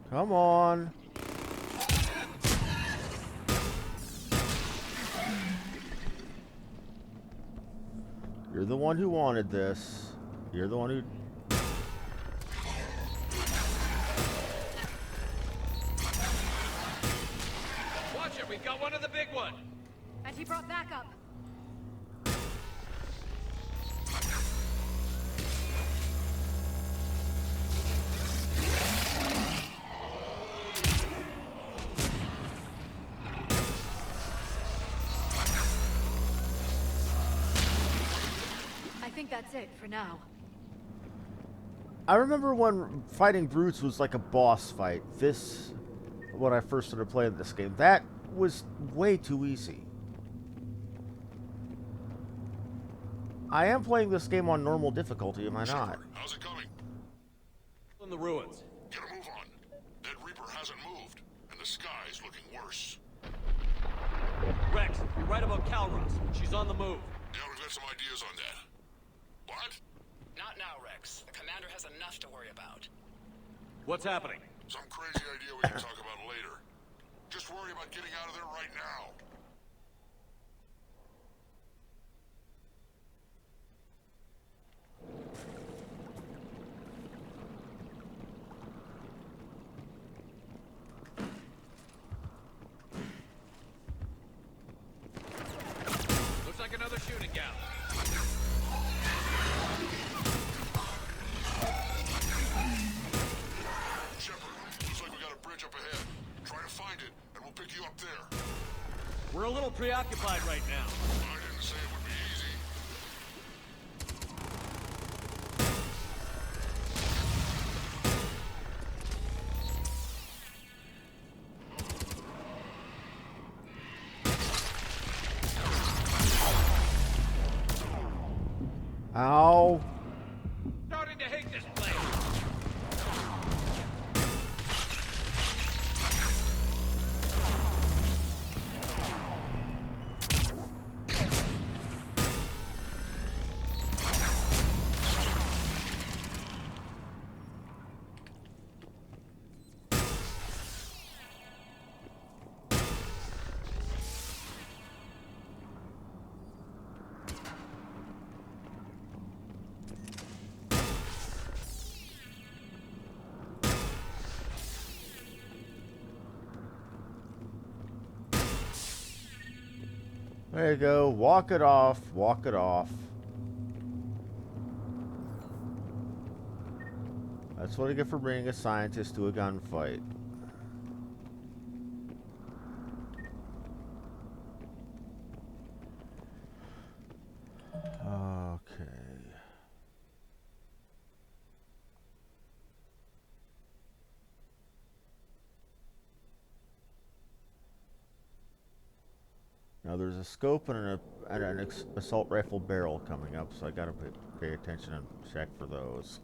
Come on. You're the one who wanted this. You're the one who... backup. I think that's it for now. I remember when fighting brutes was like a boss fight. This, when I first started playing this game, that was way too easy. I am playing this game on normal difficulty, am I not? How's it coming? In the ruins. Get a move on. That Reaper hasn't moved, and the sky's looking worse. Rex, you're right about Calros. She's on the move. Yeah, we've got some ideas on that. What? Not now, Rex. The commander has enough to worry about. What's happening? Some crazy idea we can talk about later. Just worry about getting out of there right now. Looks like another shooting gallery. Looks like we got a bridge up ahead. Try to find it, and we'll pick you up there. We're a little preoccupied right now. I didn't say it would be easy. Ow. Starting to hate this place. There you go. Walk it off. Walk it off. That's what I get for bringing a scientist to a gunfight. Okay. Now there's a scope and an assault rifle barrel coming up, so I gotta pay attention and check for those.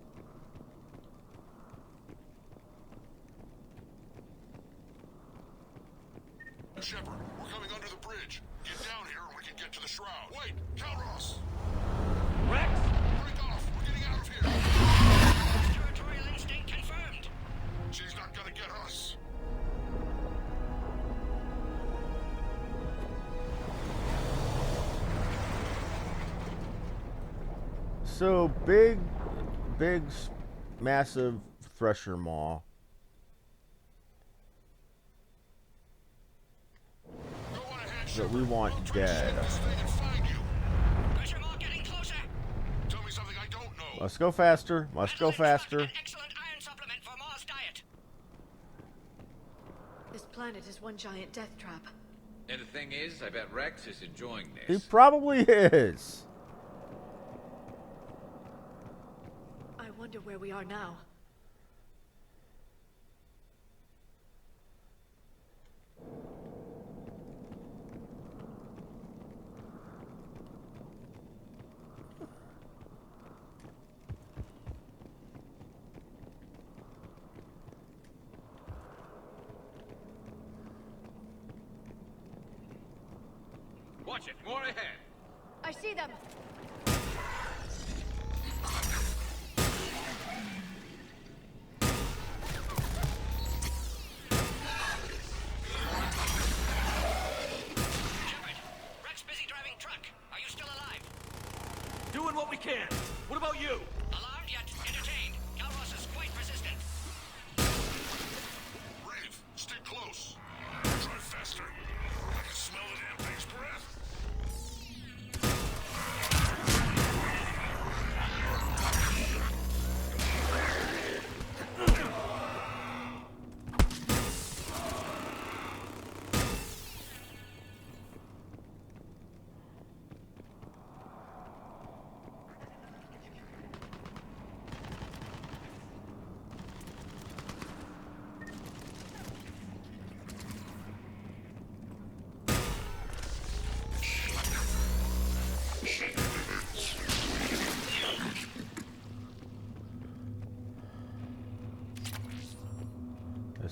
Shepard, we're coming under the bridge. Get down here and we can get to the shroud. Wait, Calros! Rex! Break off! We're getting out of here! Territorial instinct confirmed. She's not gonna get us. So big, massive thresher maw. That we want dead. Tell me something I don't know. Must go faster. Must go faster. Excellent iron supplement for Mars diet. This planet is one giant death trap. And the thing is, I bet Rex is enjoying He this. probably is. I wonder where we are now. Watch it, more ahead. I see them. Rex busy driving truck. Are you still alive? Doing what we can. What about you? Alarmed yet entertained. Calros is quite persistent. Brave, stick close. Try faster. I can smell the damn thing's breath.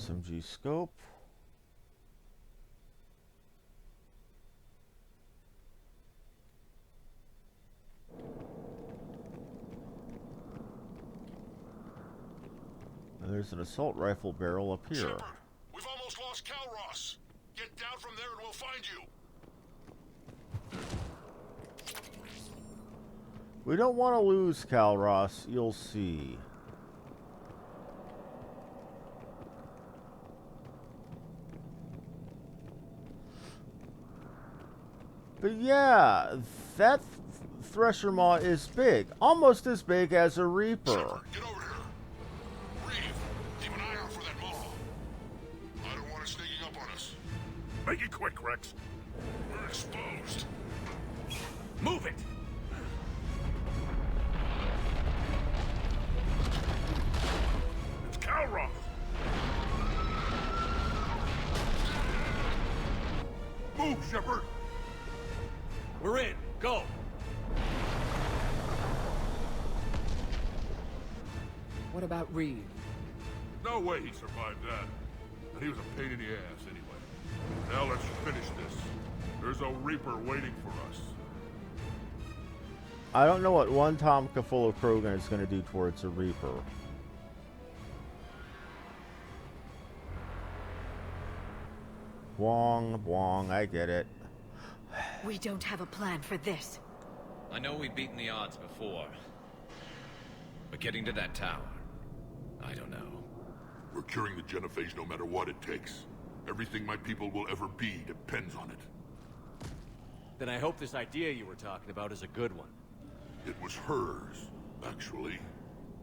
SMG scope. And there's an assault rifle barrel up here. Shepard, we've almost lost Calross. Get down from there and we'll find you. We don't want to lose Calross, you'll see. But yeah, that Thresher Maw is big. Almost as big as a Reaper. Shepard, get over here. Reeve, keep an eye out for that maw. I don't want it sneaking up on us. Make it quick, Rex. We're exposed. Move it! It's Calross! Move, Shepard! We're in. Go! What about Reeve? No way he survived that. And he was a pain in the ass anyway. Now let's finish this. There's a Reaper waiting for us. I don't know what one Tomka full of Krogan is going to do towards a Reaper. Wong, I get it. We don't have a plan for this. I know we've beaten the odds before. But getting to that tower, I don't know. We're curing the genophage no matter what it takes. Everything my people will ever be depends on it. Then I hope this idea you were talking about is a good one. It was hers, actually.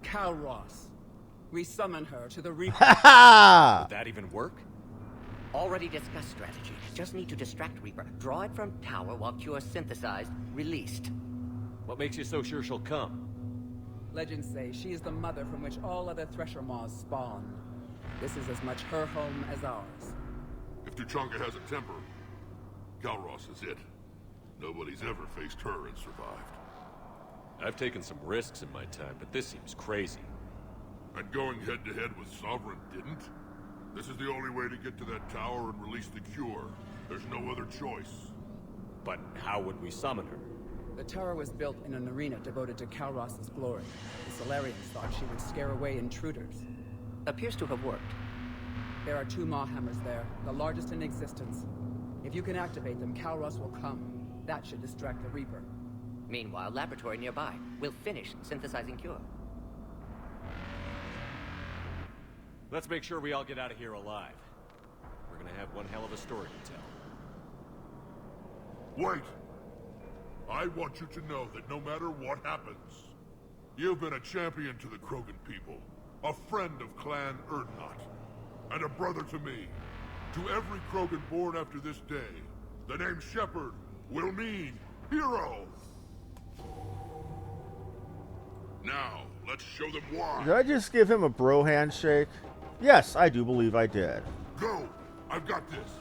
Calross. We summon her to the Reaper. Would that even work? Already discussed strategy. Just need to distract Reaper. Draw it from tower while Cure synthesized, released. What makes you so sure she'll come? Legends say she is the mother from which all other Thresher Maws spawned. This is as much her home as ours. If Tuchanka has a temper, Calross is it. Nobody's ever faced her and survived. I've taken some risks in my time, but this seems crazy. And going head-to-head with Sovereign didn't? This is the only way to get to that tower and release the cure. There's no other choice. But how would we summon her? The tower was built in an arena devoted to Calross's glory. The Solarians thought she would scare away intruders. Appears to have worked. There are 2 Maw hammers there, the largest in existence. If you can activate them, Calross will come. That should distract the Reaper. Meanwhile, laboratory nearby. We'll finish synthesizing Cure. Let's make sure we all get out of here alive. We're gonna have one hell of a story to tell. Wait! I want you to know that no matter what happens, you've been a champion to the Krogan people, a friend of Clan Erdnot, and a brother to me. To every Krogan born after this day, the name Shepard will mean hero! Now, let's show them why. Did I just give him a bro handshake? Yes, I do believe I did. Go! I've got this!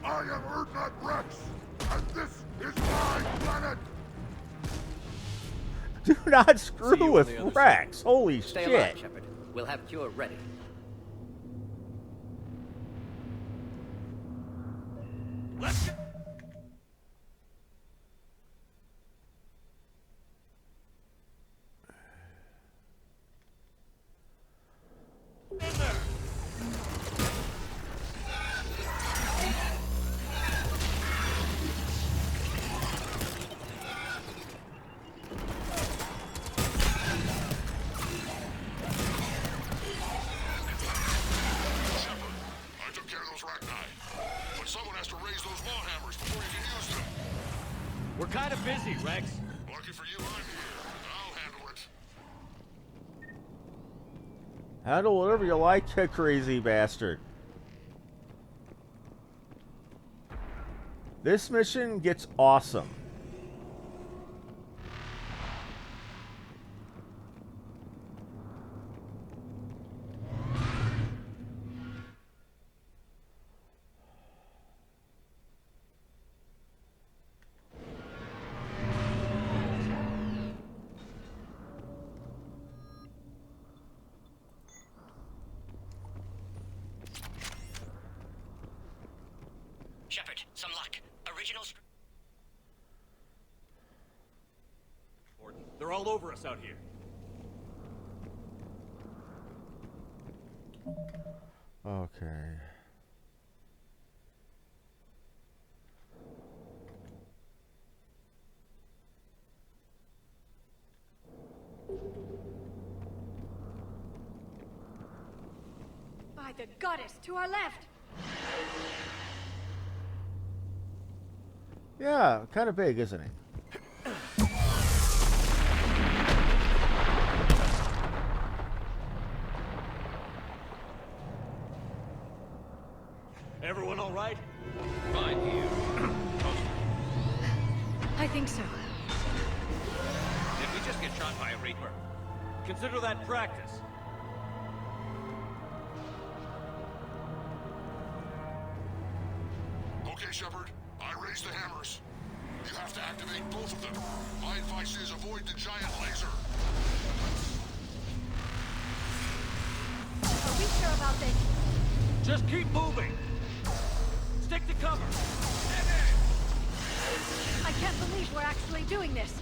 I am Erdnot Rex, and this is my planet! Do not screw with Rex. Holy Stay shit. alive, Shepard. We'll have Cure ready. Let's go! We're kind of busy, Rex. Lucky for you, I'm here. I'll handle it. Handle whatever you like, you crazy bastard. This mission gets awesome. Shepard, some luck. Original. They're all over us out here. Okay. By the goddess, to our left! Yeah, kind of big, isn't he? Everyone all right? Fine here. I think so. Did we just get shot by a Reaper? Consider that practice. Okay, Shepard. I raised the hammers. You have to activate both of them. My advice is avoid the giant laser. Are we sure about this? Just keep moving. Stick to cover. I can't believe we're actually doing this.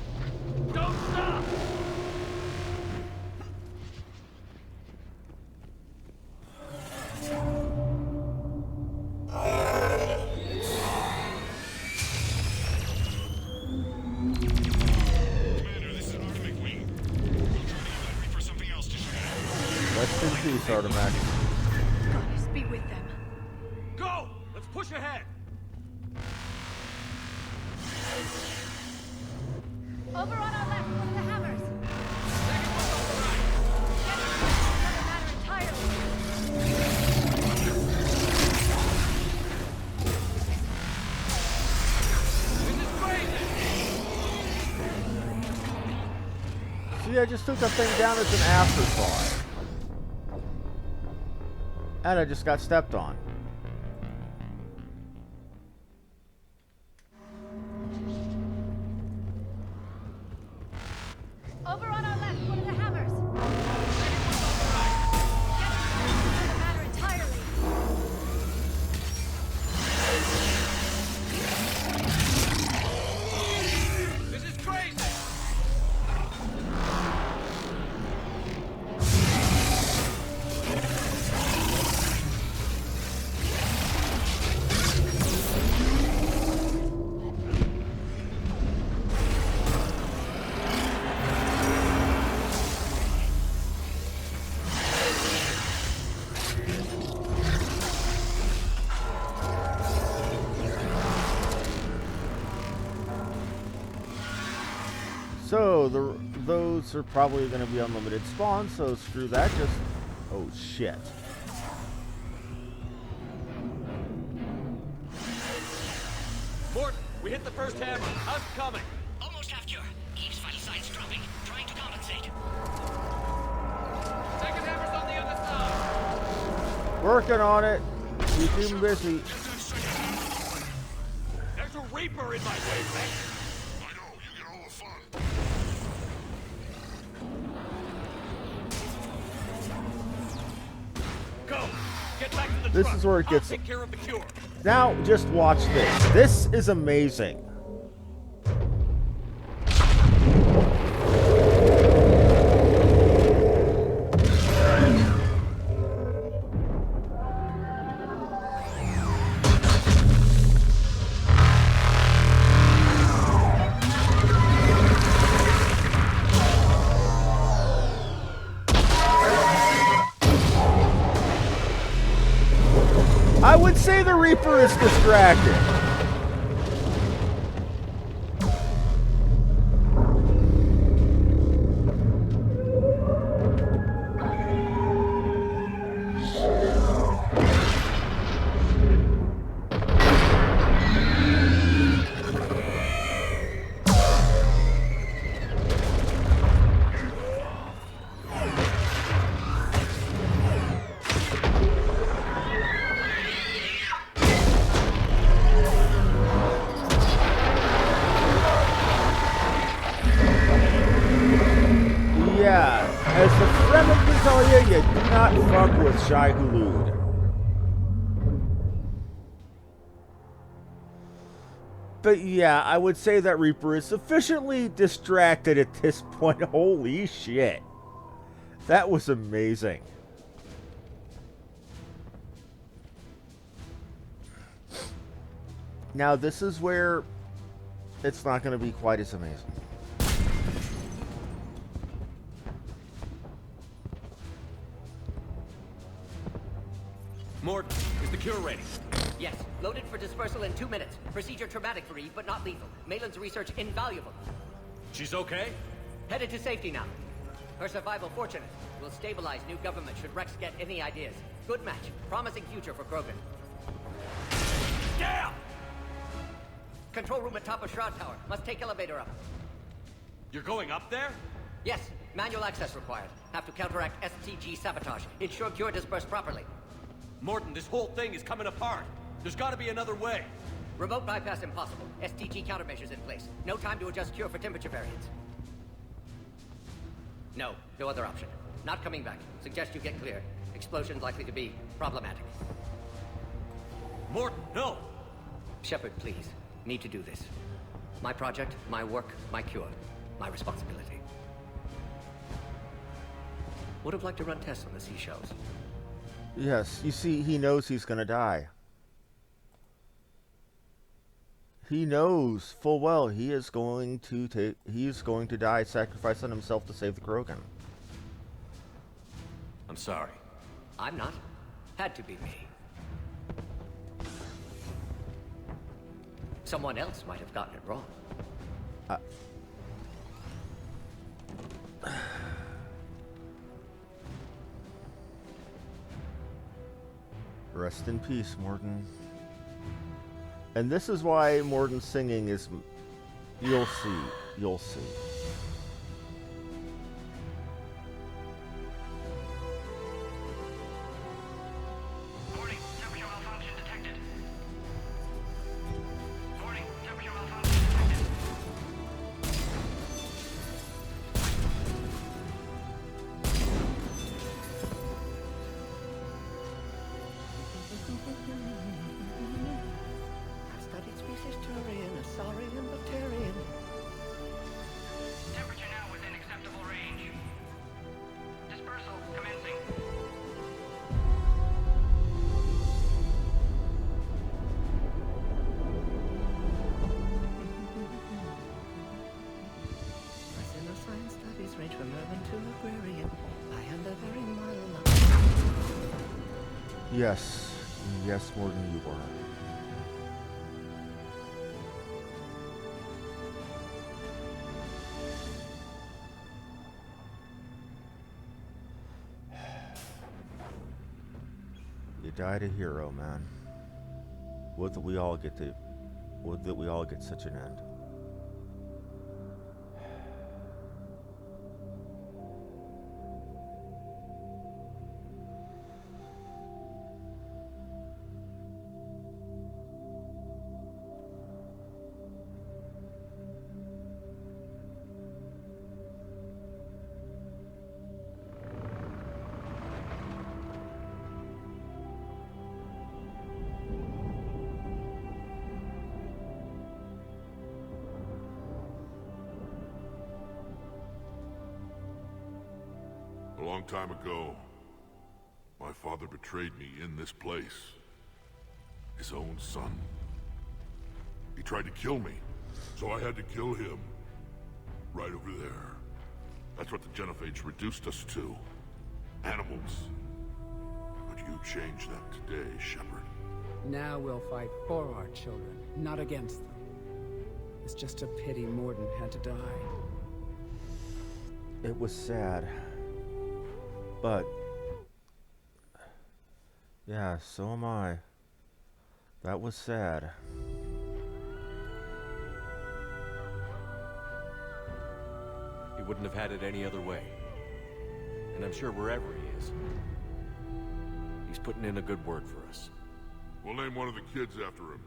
Don't stop! Rest in peace, Artemis. Goddess be with them. Go! Let's push ahead! Over on our left, one of the hammers. See, I just took the thing down as an afterthought. And I just got stepped on. Over on our left, one of the hammers. Doesn't matter entirely. This is crazy! So, those are probably going to be unlimited spawn, so screw that, just... Oh, shit. Morton, we hit the first hammer. How's it coming? Almost half cure. Eve's vital signs dropping. Trying to compensate. Second hammer's on the other side. Working on it. Keep him busy. There's a Reaper in my way, Rex. I know, you get all the fun. Go! Get back to the This truck. is where it gets... I'll take care of the cure. Now, just watch this. This is amazing. I would say the Reaper is distracted. Yeah, as the Fremen can tell you, you do not fuck with Shai Hulud. But yeah, I would say that Reaper is sufficiently distracted at this point. Holy shit. That was amazing. Now, this is where it's not going to be quite as amazing. Morton, is the cure ready? Yes, loaded for dispersal in 2 minutes. Procedure traumatic for Eve, but not lethal. Malin's research invaluable. She's okay? Headed to safety now. Her survival fortunate. Will stabilize new government should Rex get any ideas. Good match. Promising future for Krogan. Damn! Control room at top of Shroud Tower. Must take elevator up. You're going up there? Yes, manual access required. Have to counteract STG sabotage. Ensure cure dispersed properly. Morton, this whole thing is coming apart. There's gotta be another way. Remote bypass impossible. STG countermeasures in place. No time to adjust cure for temperature variance. No other option. Not coming back. Suggest you get clear. Explosion likely to be problematic. Morton, no! Shepard, please. Need to do this. My project, my work, my cure. My responsibility. Would have liked to run tests on the seashells. Yes, you see, he knows he's going to die. He knows full well he is going to die sacrificing himself to save the Krogan. I'm sorry. I'm not. Had to be me. Someone else might have gotten it wrong. Rest in peace, Morton. And this is why Morton's singing is... You'll see. You'll see. Warning, temperature malfunction detected. Warning, temperature malfunction detected. I've studied species Turian, Asaurian, Bacterian. Temperature now within acceptable range. Dispersal commencing. Science studies range from urban to agrarian. I am the very model Yes. Yes, Morton, you are. You died a hero, man. Would that we all get such an end. A long time ago, my father betrayed me in this place. His own son. He tried to kill me, so I had to kill him. Right over there. That's what the Genophage reduced us to. Animals. But you changed that today, Shepard. Now we'll fight for our children, not against them. It's just a pity Mordin had to die. It was sad. But... yeah, so am I. That was sad. He wouldn't have had it any other way. And I'm sure wherever he is, he's putting in a good word for us. We'll name one of the kids after him.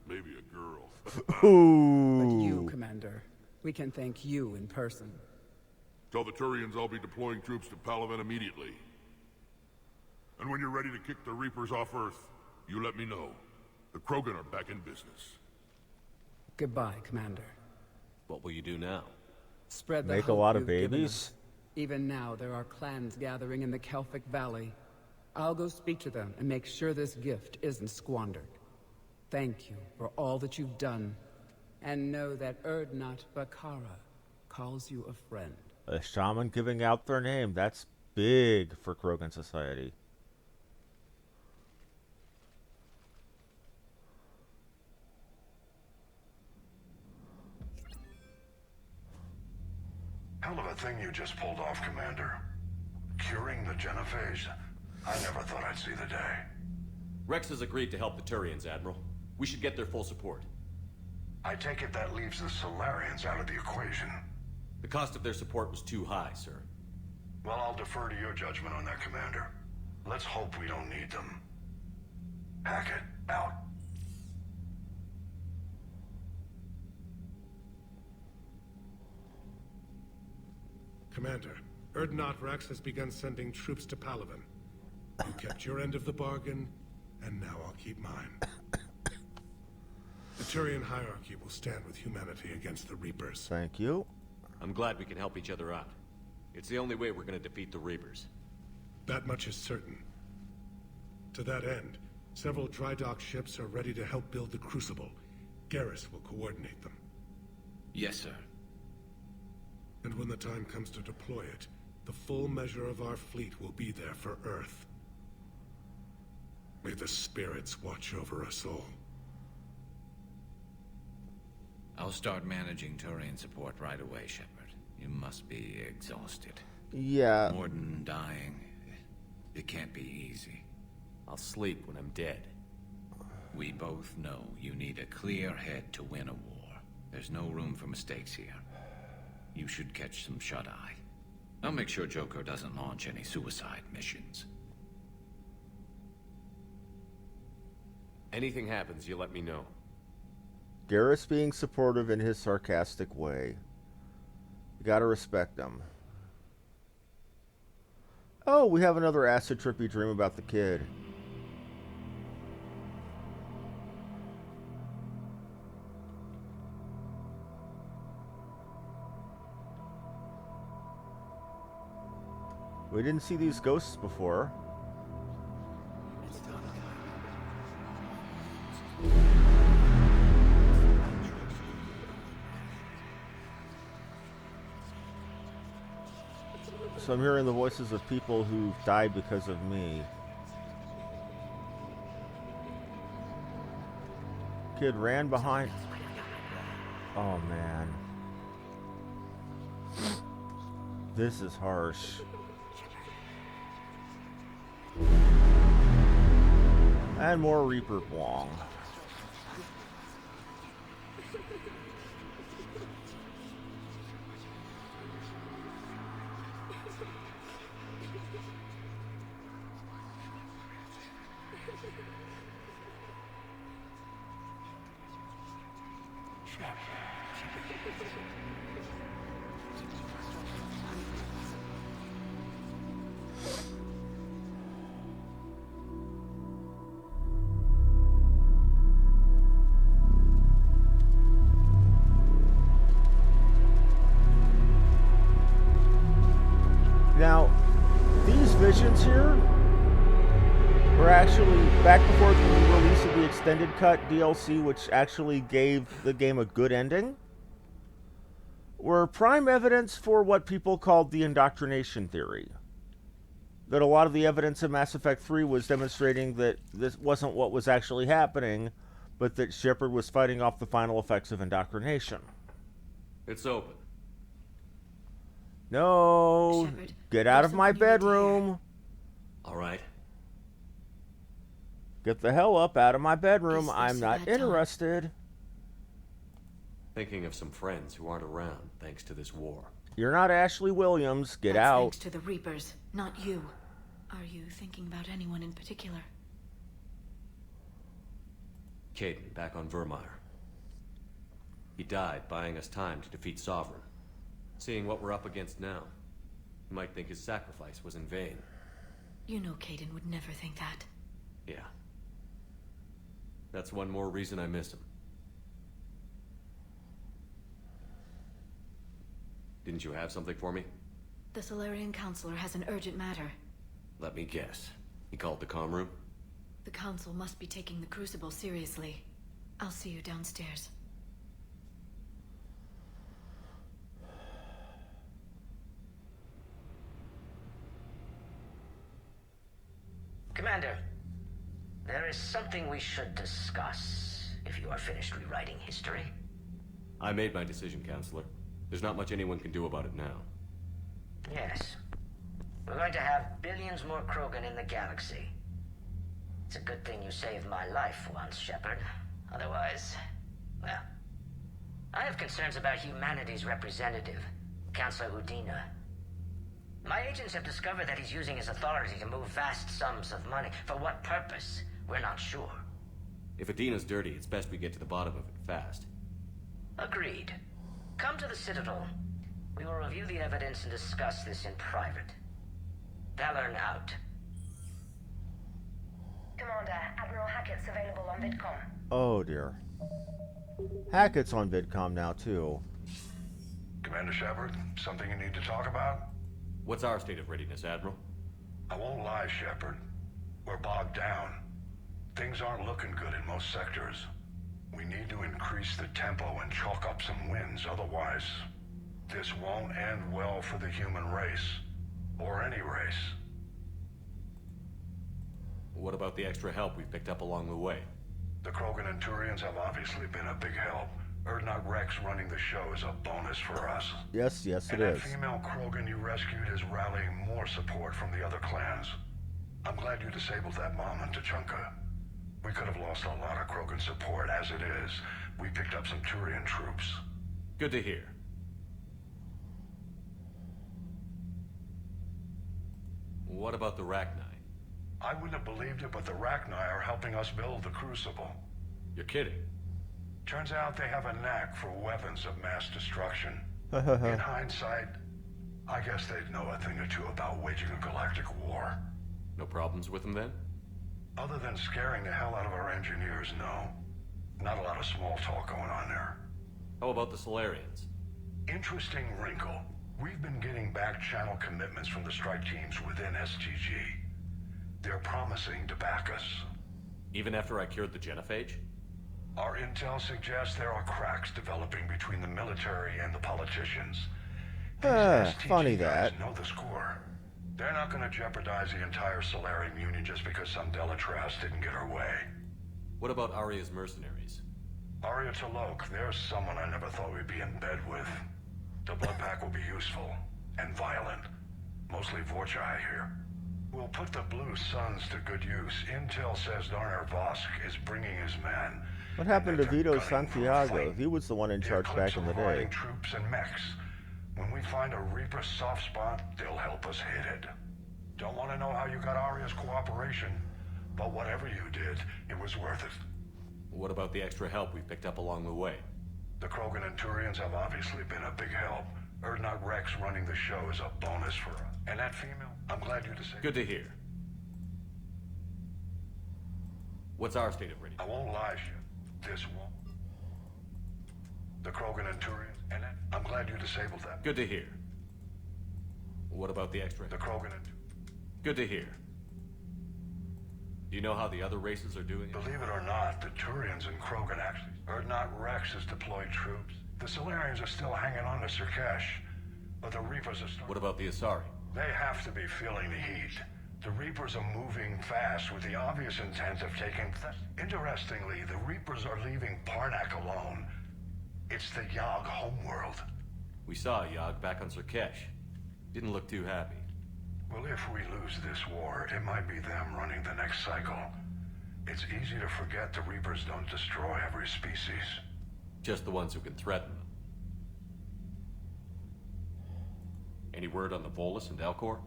Maybe a girl. But you, Commander, we can thank you in person. Tell the Turians I'll be deploying troops to Palaven immediately. And when you're ready to kick the Reapers off Earth, you let me know. The Krogan are back in business. Goodbye, Commander. What will you do now? Spread the Make a hope lot of you've given babies? us. Even now, there are clans gathering in the Kelphic Valley. I'll go speak to them and make sure this gift isn't squandered. Thank you for all that you've done. And know that Erdnot Bakara calls you a friend. A shaman giving out their name. That's big for Krogan society. Hell of a thing you just pulled off, Commander. Curing the Genophage. I never thought I'd see the day. Rex has agreed to help the Turians, Admiral. We should get their full support. I take it that leaves the Solarians out of the equation. The cost of their support was too high, sir. Well, I'll defer to your judgment on that, Commander. Let's hope we don't need them. Hackett, out. Commander, Erdnot Rex has begun sending troops to Palaven. You kept your end of the bargain, and now I'll keep mine. The Turian hierarchy will stand with humanity against the Reapers. Thank you. I'm glad we can help each other out. It's the only way we're gonna defeat the Reapers. That much is certain. To that end, several dry dock ships are ready to help build the Crucible. Garrus will coordinate them. Yes, sir. And when the time comes to deploy it, the full measure of our fleet will be there for Earth. May the spirits watch over us all. I'll start managing Turian support right away, Shepard. You must be exhausted. Yeah. Morden dying. It can't be easy. I'll sleep when I'm dead. We both know you need a clear head to win a war. There's no room for mistakes here. You should catch some shut-eye. I'll make sure Joker doesn't launch any suicide missions. Anything happens, you let me know. Garrus being supportive in his sarcastic way. You gotta respect him. Oh, we have another acid trippy dream about the kid. We didn't see these ghosts before. So I'm hearing the voices of people who died because of me. Kid ran behind. Oh man. This is harsh. And more Reaper Bwong. Now, these visions here were actually back before the release of the extended cut DLC, which actually gave the game a good ending, were prime evidence for what people called the indoctrination theory. That a lot of the evidence in Mass Effect 3 was demonstrating that this wasn't what was actually happening, but that Shepard was fighting off the final effects of indoctrination. It's open. No, Shepard, get out of my bedroom. All right. Get the hell up out of my bedroom. I'm not bad time? interested. Thinking of some friends who aren't around thanks to this war. You're not Ashley Williams. Get That's out. thanks to the Reapers, not you. Are you thinking about anyone in particular? Caden, back on Vermeer. He died buying us time to defeat Sovereign. Seeing what we're up against now, you might think his sacrifice was in vain. You know Caden would never think that. Yeah. That's one more reason I miss him. Didn't you have something for me? The Solarian Counselor has an urgent matter. Let me guess. He called the comm room? The Council must be taking the Crucible seriously. I'll see you downstairs. Commander, there is something we should discuss, if you are finished rewriting history. I made my decision, Counselor. There's not much anyone can do about it now. Yes. We're going to have billions more Krogan in the galaxy. It's a good thing you saved my life once, Shepard. Otherwise, well... I have concerns about humanity's representative, Councilor Udina. My agents have discovered that he's using his authority to move vast sums of money. For what purpose? We're not sure. If Adina's dirty, it's best we get to the bottom of it fast. Agreed. Come to the Citadel. We will review the evidence and discuss this in private. Valorn out. Commander, Admiral Hackett's available on VidCom. Oh dear. Hackett's on VidCom now too. Commander Shepard, something you need to talk about? What's our state of readiness, Admiral? I won't lie, Shepard. We're bogged down. Things aren't looking good in most sectors. We need to increase the tempo and chalk up some wins, otherwise this won't end well for the human race. Or any race. What about the extra help we picked up along the way? The Krogan and Turians have obviously been a big help. Erdnot Rex running the show is a bonus for us. Yes, yes it and is. that female Krogan you rescued is rallying more support from the other clans. I'm glad you disabled that mom in Tuchanka. We could have lost a lot of Krogan support as it is. We picked up some Turian troops. Good to hear. What about the Rachni? I wouldn't have believed it, but the Rachni are helping us build the Crucible. You're kidding. Turns out they have a knack for weapons of mass destruction. In hindsight, I guess they'd know a thing or two about waging a galactic war. No problems with them then? Other than scaring the hell out of our engineers, no. Not a lot of small talk going on there. How about the Solarians? Interesting wrinkle. We've been getting back-channel commitments from the strike teams within STG. They're promising to back us. Even after I cured the genophage? Our intel suggests there are cracks developing between the military and the politicians. Funny guys that. know the score. They're not going to jeopardize the entire Solarian Union just because some Delatras didn't get her way. What about Aria's mercenaries? Aria T'Loak, there's someone I never thought we'd be in bed with. The blood pack will be useful and violent. Mostly Vorchai here. We'll put the Blue Suns to good use. Intel says Darner Vosk is bringing his men. What happened to Vito Santiago? He was the one in charge back in the day. Troops and mechs. When we find a Reaper soft spot, they'll help us hit it. Don't want to know how you got Aria's cooperation, but whatever you did, it was worth it. What about the extra help we picked up along the way? The Krogan and Turians have obviously been a big help. Erdnot Rex running the show is a bonus for us. And that female, I'm glad you disabled. Good to hear. What's our state of readiness? I won't lie, Ship. This won't. The Krogan and Turians, and that, I'm glad you disabled that. Good to hear. What about the extra? The Krogan and... Good to hear. Do you know how the other races are doing? Believe it or not, the Turians and Krogan actually... Erdnot Rex has deployed troops. The Solarians are still hanging on to Sirkesh, but the Reapers are starting... What about the Asari? They have to be feeling the heat. The Reapers are moving fast with the obvious intent of taking... Interestingly, the Reapers are leaving Parnak alone. It's the Yogg homeworld. We saw Yogg back on Sirkesh. Didn't look too happy. Well, if we lose this war, it might be them running the next cycle. It's easy to forget the Reapers don't destroy every species. Just the ones who can threaten them. Any word on the Volus and Elcor?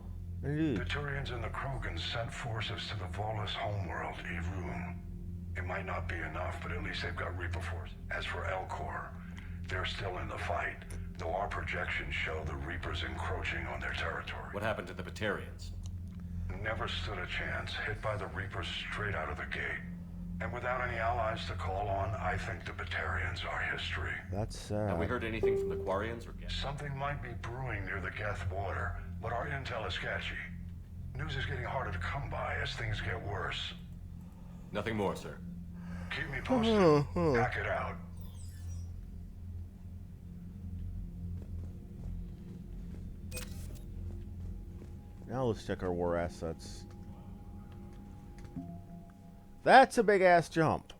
Indeed. The Turians and the Krogan sent forces to the Volus homeworld, Irun. It might not be enough, but at least they've got Reaper force. As for Elcor, they're still in the fight, though our projections show the Reapers encroaching on their territory. What happened to the Batarians? Never stood a chance, hit by the Reapers straight out of the gate. And without any allies to call on, I think the Batarians are history. That's sad. Have we heard anything from the Quarians or Geth? Something might be brewing near the Geth border, but our intel is sketchy. News is getting harder to come by as things get worse. Nothing more, sir. Keep me posted. Hack it out. Now let's check our war assets. That's a big ass jump.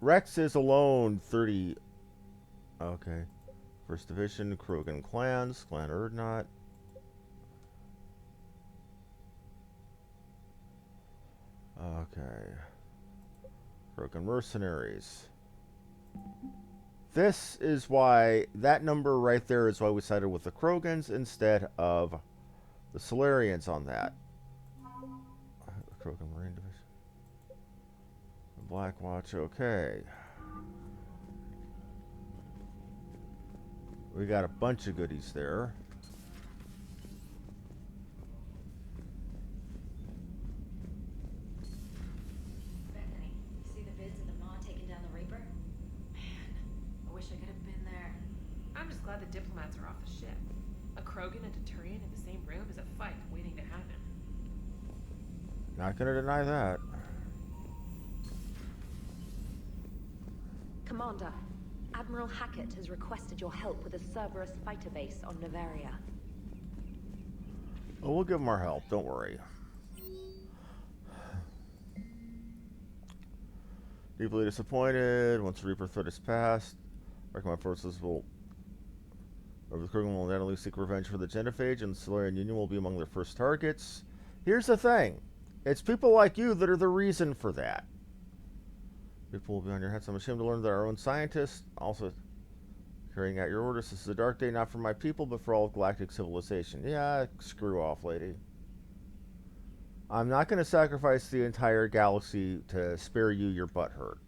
Rex is alone 30. Okay. First Division, Krogan clans, Clan Urdnot. Okay. Krogan mercenaries. This is why, that number right there is why we sided with the Krogans instead of the Solarians on that. Krogan Marine Division. Black Watch, okay. We got a bunch of goodies there. Bethany, you see the vids of the Maw taking down the Reaper? Man, I wish I could have been there. I'm just glad the diplomats are off the ship. A Krogan and a Turian in the same room is a fight waiting to happen. Not gonna deny that. Commander, Admiral Hackett has requested your help with a Cerberus fighter base on Novaria. Oh, we'll give them our help, don't worry. Deeply disappointed. Once the Reaper threat is passed, I reckon my forces will... Over the Krogan will undoubtedly seek revenge for the Genophage, and the Solarian Union will be among their first targets. Here's the thing. It's people like you that are the reason for that. People will be on your heads. I'm ashamed to learn that our own scientists also carrying out your orders. This is a dark day not for my people, but for all of galactic civilization. Yeah, screw off, lady. I'm not going to sacrifice the entire galaxy to spare you your butt hurt.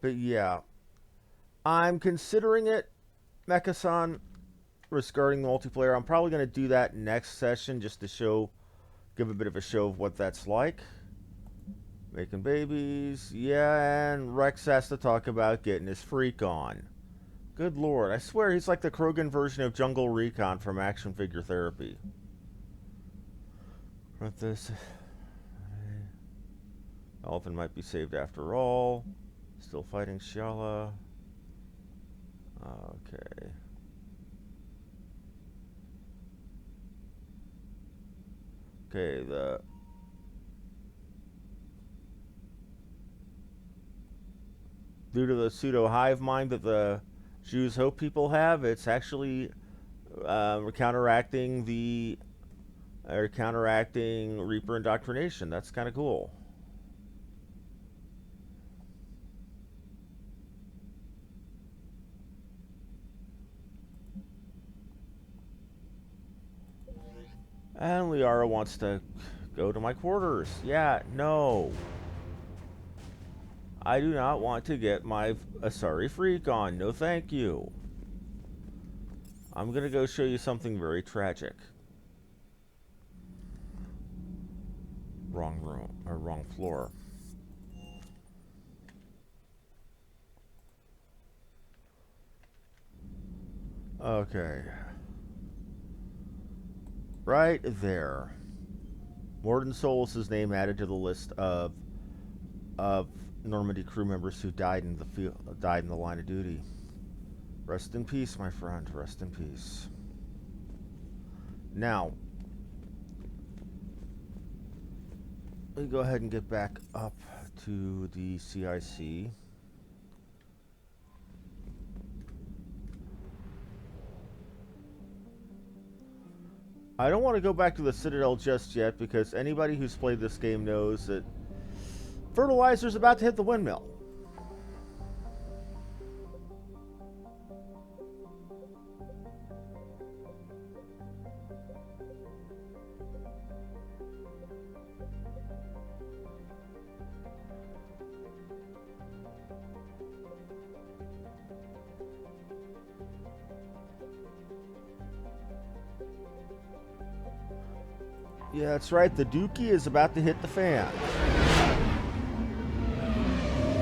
But yeah, I'm considering it, Mecha-san, regarding the multiplayer. I'm probably going to do that next session just to show, give a bit of a show of what that's like. Making babies, yeah, and Rex has to talk about getting his freak on. Good lord, I swear he's like the Krogan version of Jungle Recon from Action Figure Therapy. What this? Elephant might be saved after all. Still fighting Shala. Okay. Okay, due to the pseudo hive mind that the Jews hope people have, it's actually counteracting Reaper indoctrination. That's kind of cool. And Liara wants to go to my quarters. Yeah, no. I do not want to get my Asari freak on. No, thank you. I'm going to go show you something very tragic. Wrong room, or wrong floor. Okay. Right there. Morden Solis' name added to the list of Normandy crew members who died in the line of duty. Rest in peace, my friend. Rest in peace. Now, let me go ahead and get back up to the CIC. I don't want to go back to the Citadel just yet because anybody who's played this game knows that fertilizer's about to hit the windmill. Yeah, that's right. The Dookie is about to hit the fan.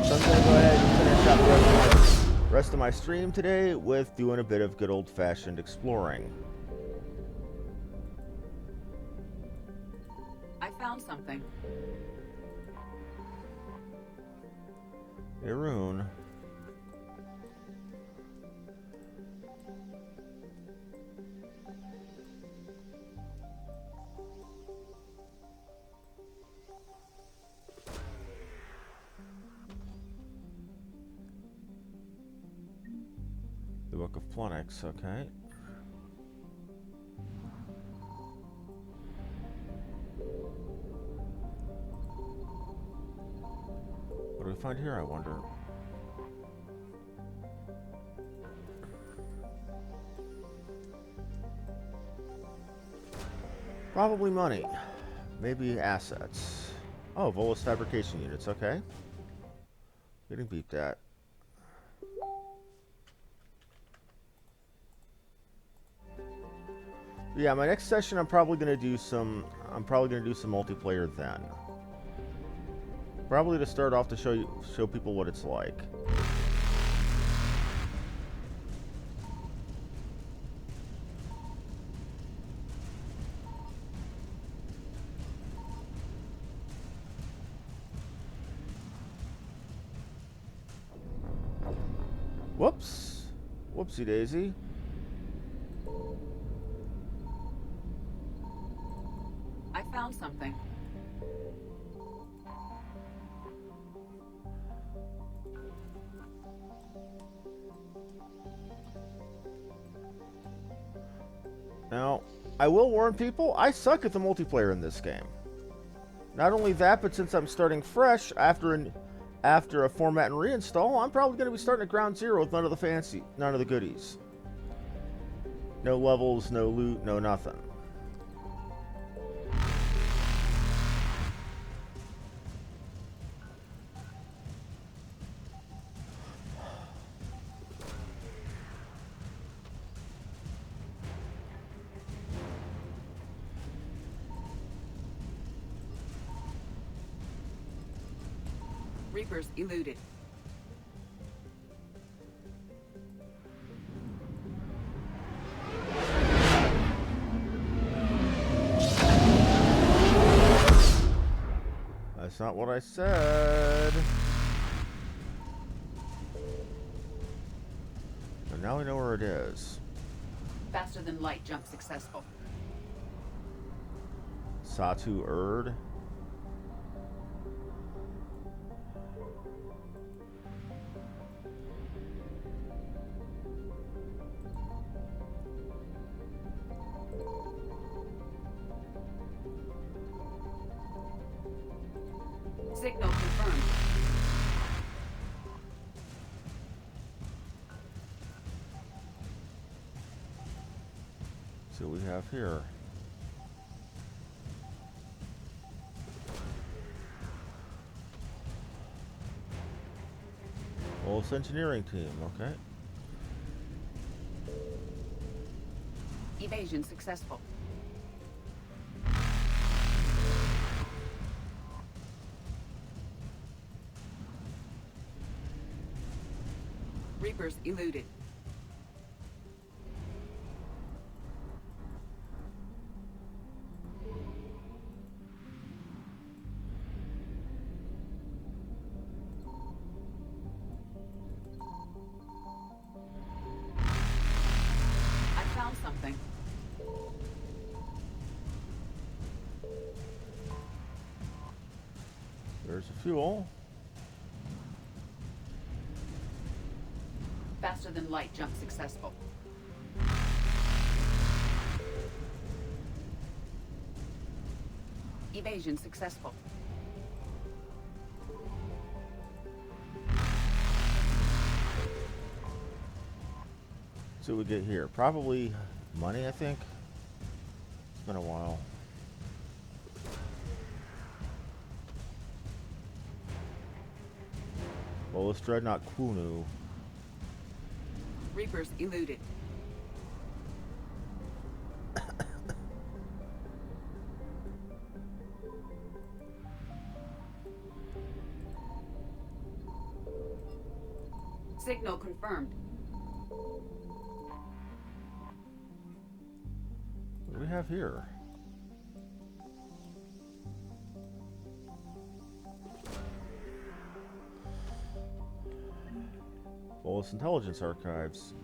So I'm going to go ahead and finish up the rest of my stream today with doing a bit of good old-fashioned exploring. I found something. Irune. The Book of Plunix, okay. What do we find here, I wonder? Probably money. Maybe assets. Oh, Volus fabrication units, okay. Getting beeped at. Yeah, my next session I'm probably gonna do some multiplayer then. Probably to start off to show people what it's like. Whoops. Whoopsie daisy. I found something. Now, I will warn people, I suck at the multiplayer in this game. Not only that, but since I'm starting fresh after a format and reinstall, I'm probably going to be starting at ground zero with none of the goodies. No levels, no loot, no nothing. Reapers eluded. That's not what I said. But now we know where it is. Faster than light jump successful. Satu Erd. Signal confirmed. See what we have here. Volus engineering team, okay. Evasion successful. Reapers eluded. I found something. There's the fuel. Faster than light jump successful. Evasion successful. See what we get here. Probably money, I think. It's been a while. Volus Dreadnought Kunu. Reapers eluded. Signal confirmed. What do we have here? Bolus Intelligence Archives.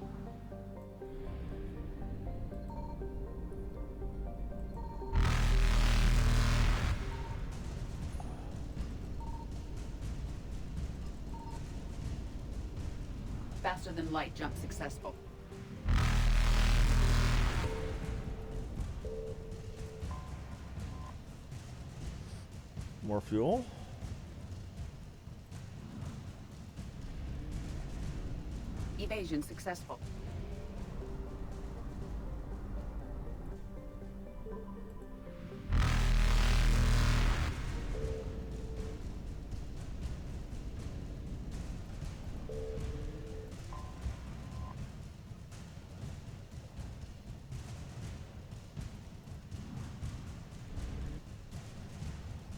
Faster than light jump successful. More fuel. Evasion successful.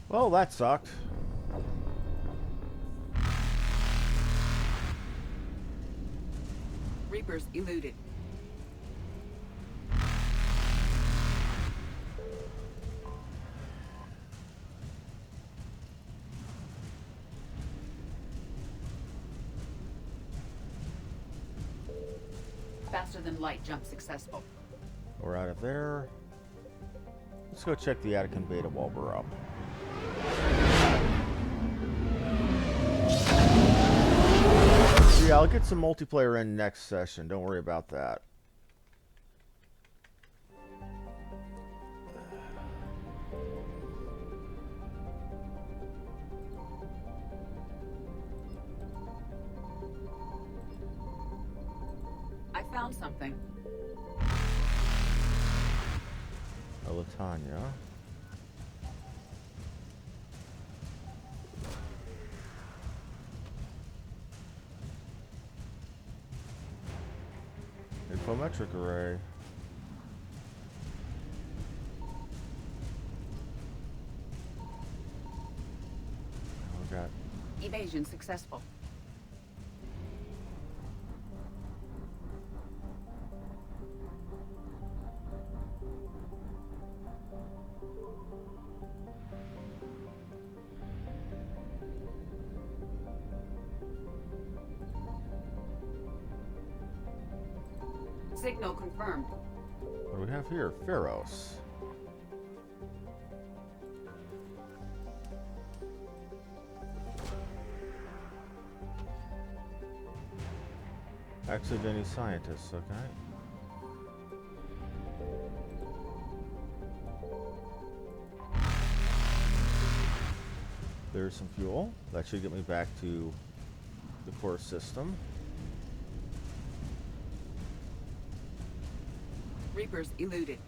Well, that sucked. Reapers eluded. Faster than light jump successful. We're out of there. Let's go check the Attican beta while we're up. Yeah, I'll get some multiplayer in next session. Don't worry about that. I found something. Latanya. Infometric array. We got Evasion successful. Signal confirmed. what do we have here? Pharos. Accidentally scientists, okay. There's some fuel. That should get me back to the core system. Reapers eluded.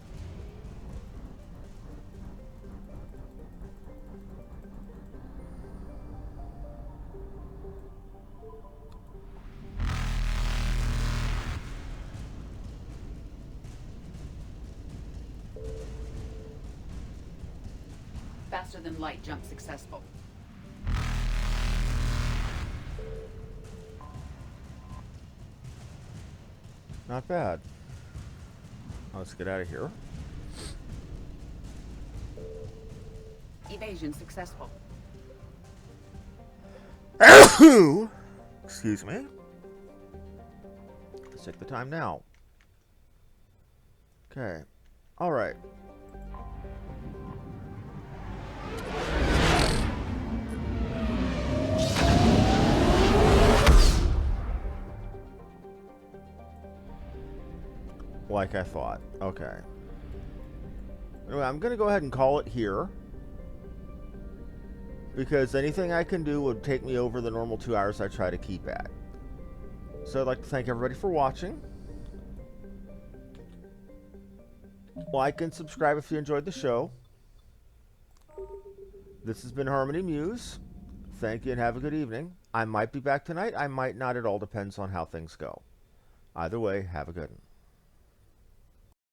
Faster than light jump successful. Not bad. Let's get out of here. Evasion successful. Excuse me. Let's take the time now. Okay. All right. Like I thought. Okay. Anyway, I'm going to go ahead and call it here, because anything I can do would take me over the normal 2 hours I try to keep at. So I'd like to thank everybody for watching. Like and subscribe if you enjoyed the show. This has been Harmony Muse. Thank you and have a good evening. I might be back tonight. I might not. It all depends on how things go. Either way, have a good one.